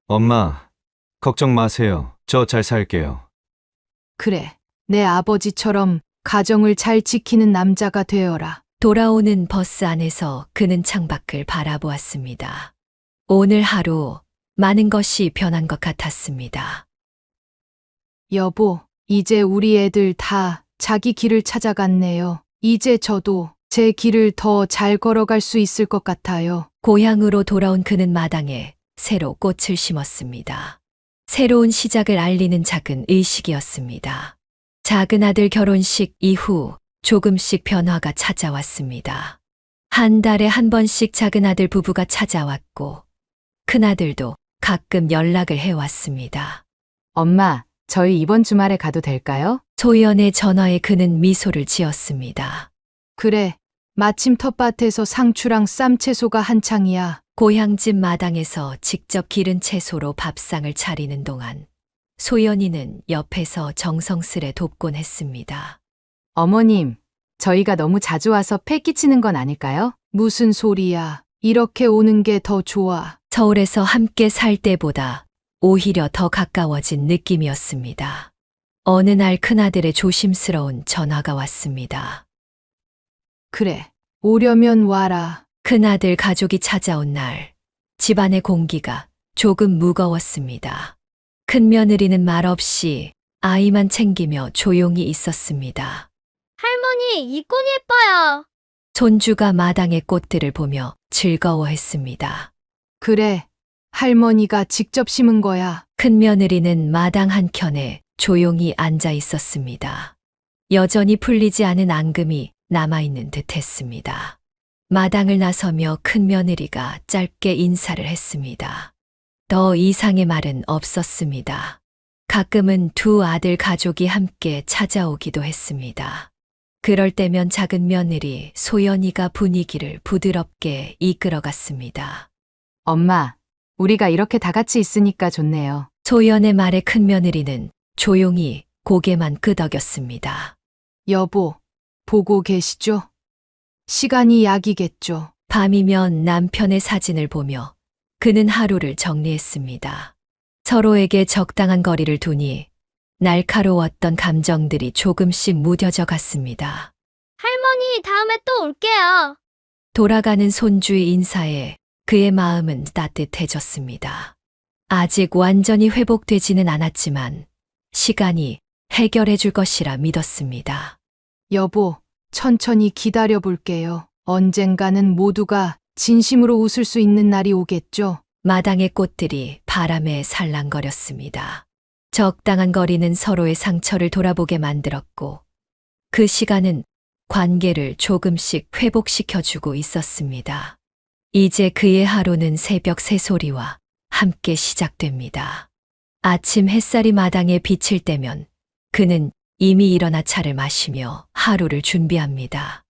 Speaker 6: 엄마, 걱정 마세요. 저 잘 살게요.
Speaker 2: 그래, 내 아버지처럼 가정을 잘 지키는 남자가 되어라.
Speaker 4: 돌아오는 버스 안에서 그는 창밖을 바라보았습니다. 오늘 하루 많은 것이 변한 것 같았습니다.
Speaker 2: 여보, 이제 우리 애들 다 자기 길을 찾아갔네요. 이제 저도 제 길을 더 잘 걸어갈 수 있을 것 같아요.
Speaker 4: 고향으로 돌아온 그는 마당에 새로 꽃을 심었습니다. 새로운 시작을 알리는 작은 의식이었습니다. 작은 아들 결혼식 이후 조금씩 변화가 찾아왔습니다. 한 달에 한 번씩 작은 아들 부부가 찾아왔고 큰아들도 가끔 연락을 해왔습니다.
Speaker 14: 엄마, 저희 이번 주말에 가도 될까요?
Speaker 4: 소연의 전화에 그는 미소를 지었습니다.
Speaker 2: 그래, 마침 텃밭에서 상추랑 쌈채소가 한창이야.
Speaker 4: 고향집 마당에서 직접 기른 채소로 밥상을 차리는 동안 소연이는 옆에서 정성스레 돕곤 했습니다.
Speaker 14: 어머님, 저희가 너무 자주 와서 패 끼치는 건 아닐까요?
Speaker 2: 무슨 소리야. 이렇게 오는 게 더 좋아.
Speaker 4: 서울에서 함께 살 때보다 오히려 더 가까워진 느낌이었습니다. 어느 날 큰아들의 조심스러운 전화가 왔습니다.
Speaker 2: 그래, 오려면 와라.
Speaker 4: 큰아들 가족이 찾아온 날 집안의 공기가 조금 무거웠습니다. 큰 며느리는 말없이 아이만 챙기며 조용히 있었습니다.
Speaker 15: 할머니, 이 꽃 예뻐요.
Speaker 4: 손주가 마당의 꽃들을 보며 즐거워했습니다.
Speaker 2: 그래, 할머니가 직접 심은 거야.
Speaker 4: 큰 며느리는 마당 한켠에 조용히 앉아 있었습니다. 여전히 풀리지 않은 앙금이 남아있는 듯 했습니다. 마당을 나서며 큰 며느리가 짧게 인사를 했습니다. 더 이상의 말은 없었습니다. 가끔은 두 아들 가족이 함께 찾아오기도 했습니다. 그럴 때면 작은 며느리 소연이가 분위기를 부드럽게 이끌어갔습니다.
Speaker 2: 엄마, 우리가 이렇게 다 같이 있으니까 좋네요.
Speaker 4: 소연의 말에 큰 며느리는 조용히 고개만 끄덕였습니다.
Speaker 2: 여보, 보고 계시죠? 시간이 약이겠죠.
Speaker 4: 밤이면 남편의 사진을 보며 그는 하루를 정리했습니다. 서로에게 적당한 거리를 두니 날카로웠던 감정들이 조금씩 무뎌져 갔습니다.
Speaker 15: 할머니, 다음에 또 올게요.
Speaker 4: 돌아가는 손주의 인사에 그의 마음은 따뜻해졌습니다. 아직 완전히 회복되지는 않았지만 시간이 해결해 줄 것이라 믿었습니다.
Speaker 2: 여보, 천천히 기다려 볼게요. 언젠가는 모두가 진심으로 웃을 수 있는 날이 오겠죠?
Speaker 4: 마당의 꽃들이 바람에 살랑거렸습니다. 적당한 거리는 서로의 상처를 돌아보게 만들었고 그 시간은 관계를 조금씩 회복시켜주고 있었습니다. 이제 그의 하루는 새벽 새소리와 함께 시작됩니다. 아침 햇살이 마당에 비칠 때면 그는 이미 일어나 차를 마시며 하루를 준비합니다.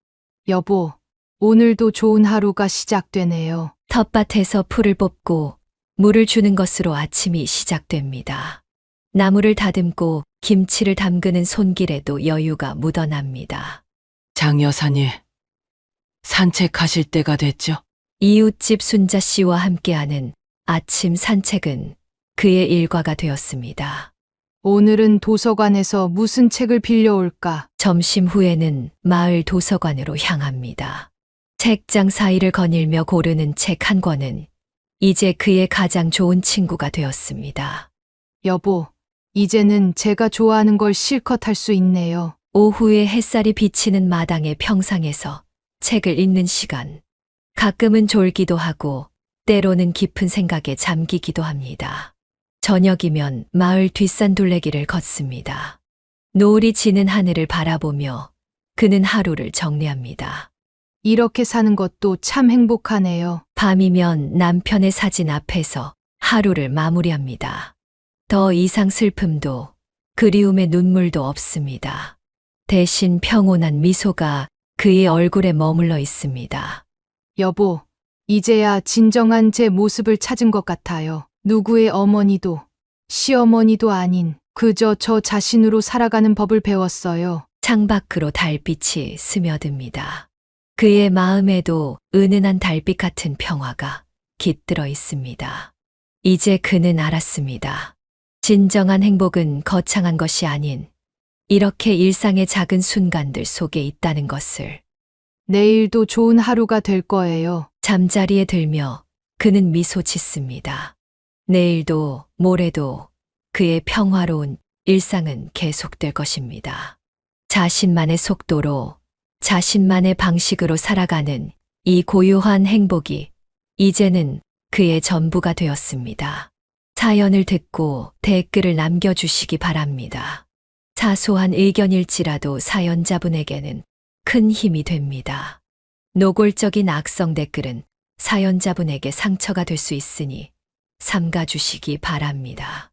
Speaker 2: 여보, 오늘도 좋은 하루가 시작되네요.
Speaker 4: 텃밭에서 풀을 뽑고 물을 주는 것으로 아침이 시작됩니다. 나무를 다듬고 김치를 담그는 손길에도 여유가 묻어납니다.
Speaker 16: 장 여사님, 산책하실 때가 됐죠?
Speaker 4: 이웃집 순자 씨와 함께하는 아침 산책은 그의 일과가 되었습니다.
Speaker 2: 오늘은 도서관에서 무슨 책을 빌려올까?
Speaker 4: 점심 후에는 마을 도서관으로 향합니다. 책장 사이를 거닐며 고르는 책 한 권은 이제 그의 가장 좋은 친구가 되었습니다.
Speaker 2: 여보, 이제는 제가 좋아하는 걸 실컷 할 수 있네요.
Speaker 4: 오후에 햇살이 비치는 마당의 평상에서 책을 읽는 시간. 가끔은 졸기도 하고 때로는 깊은 생각에 잠기기도 합니다. 저녁이면 마을 뒷산 둘레길을 걷습니다. 노을이 지는 하늘을 바라보며 그는 하루를 정리합니다.
Speaker 2: 이렇게 사는 것도 참 행복하네요.
Speaker 4: 밤이면 남편의 사진 앞에서 하루를 마무리합니다. 더 이상 슬픔도 그리움의 눈물도 없습니다. 대신 평온한 미소가 그의 얼굴에 머물러 있습니다.
Speaker 2: 여보, 이제야 진정한 제 모습을 찾은 것 같아요. 누구의 어머니도 시어머니도 아닌 그저 저 자신으로 살아가는 법을 배웠어요.
Speaker 4: 창밖으로 달빛이 스며듭니다. 그의 마음에도 은은한 달빛 같은 평화가 깃들어 있습니다. 이제 그는 알았습니다. 진정한 행복은 거창한 것이 아닌 이렇게 일상의 작은 순간들 속에 있다는 것을.
Speaker 2: 내일도 좋은 하루가 될 거예요.
Speaker 4: 잠자리에 들며 그는 미소 짓습니다. 내일도 모레도 그의 평화로운 일상은 계속될 것입니다. 자신만의 속도로 자신만의 방식으로 살아가는 이 고요한 행복이 이제는 그의 전부가 되었습니다. 사연을 듣고 댓글을 남겨주시기 바랍니다. 사소한 의견일지라도 사연자분에게는 큰 힘이 됩니다. 노골적인 악성 댓글은 사연자분에게 상처가 될 수 있으니 삼가주시기 바랍니다.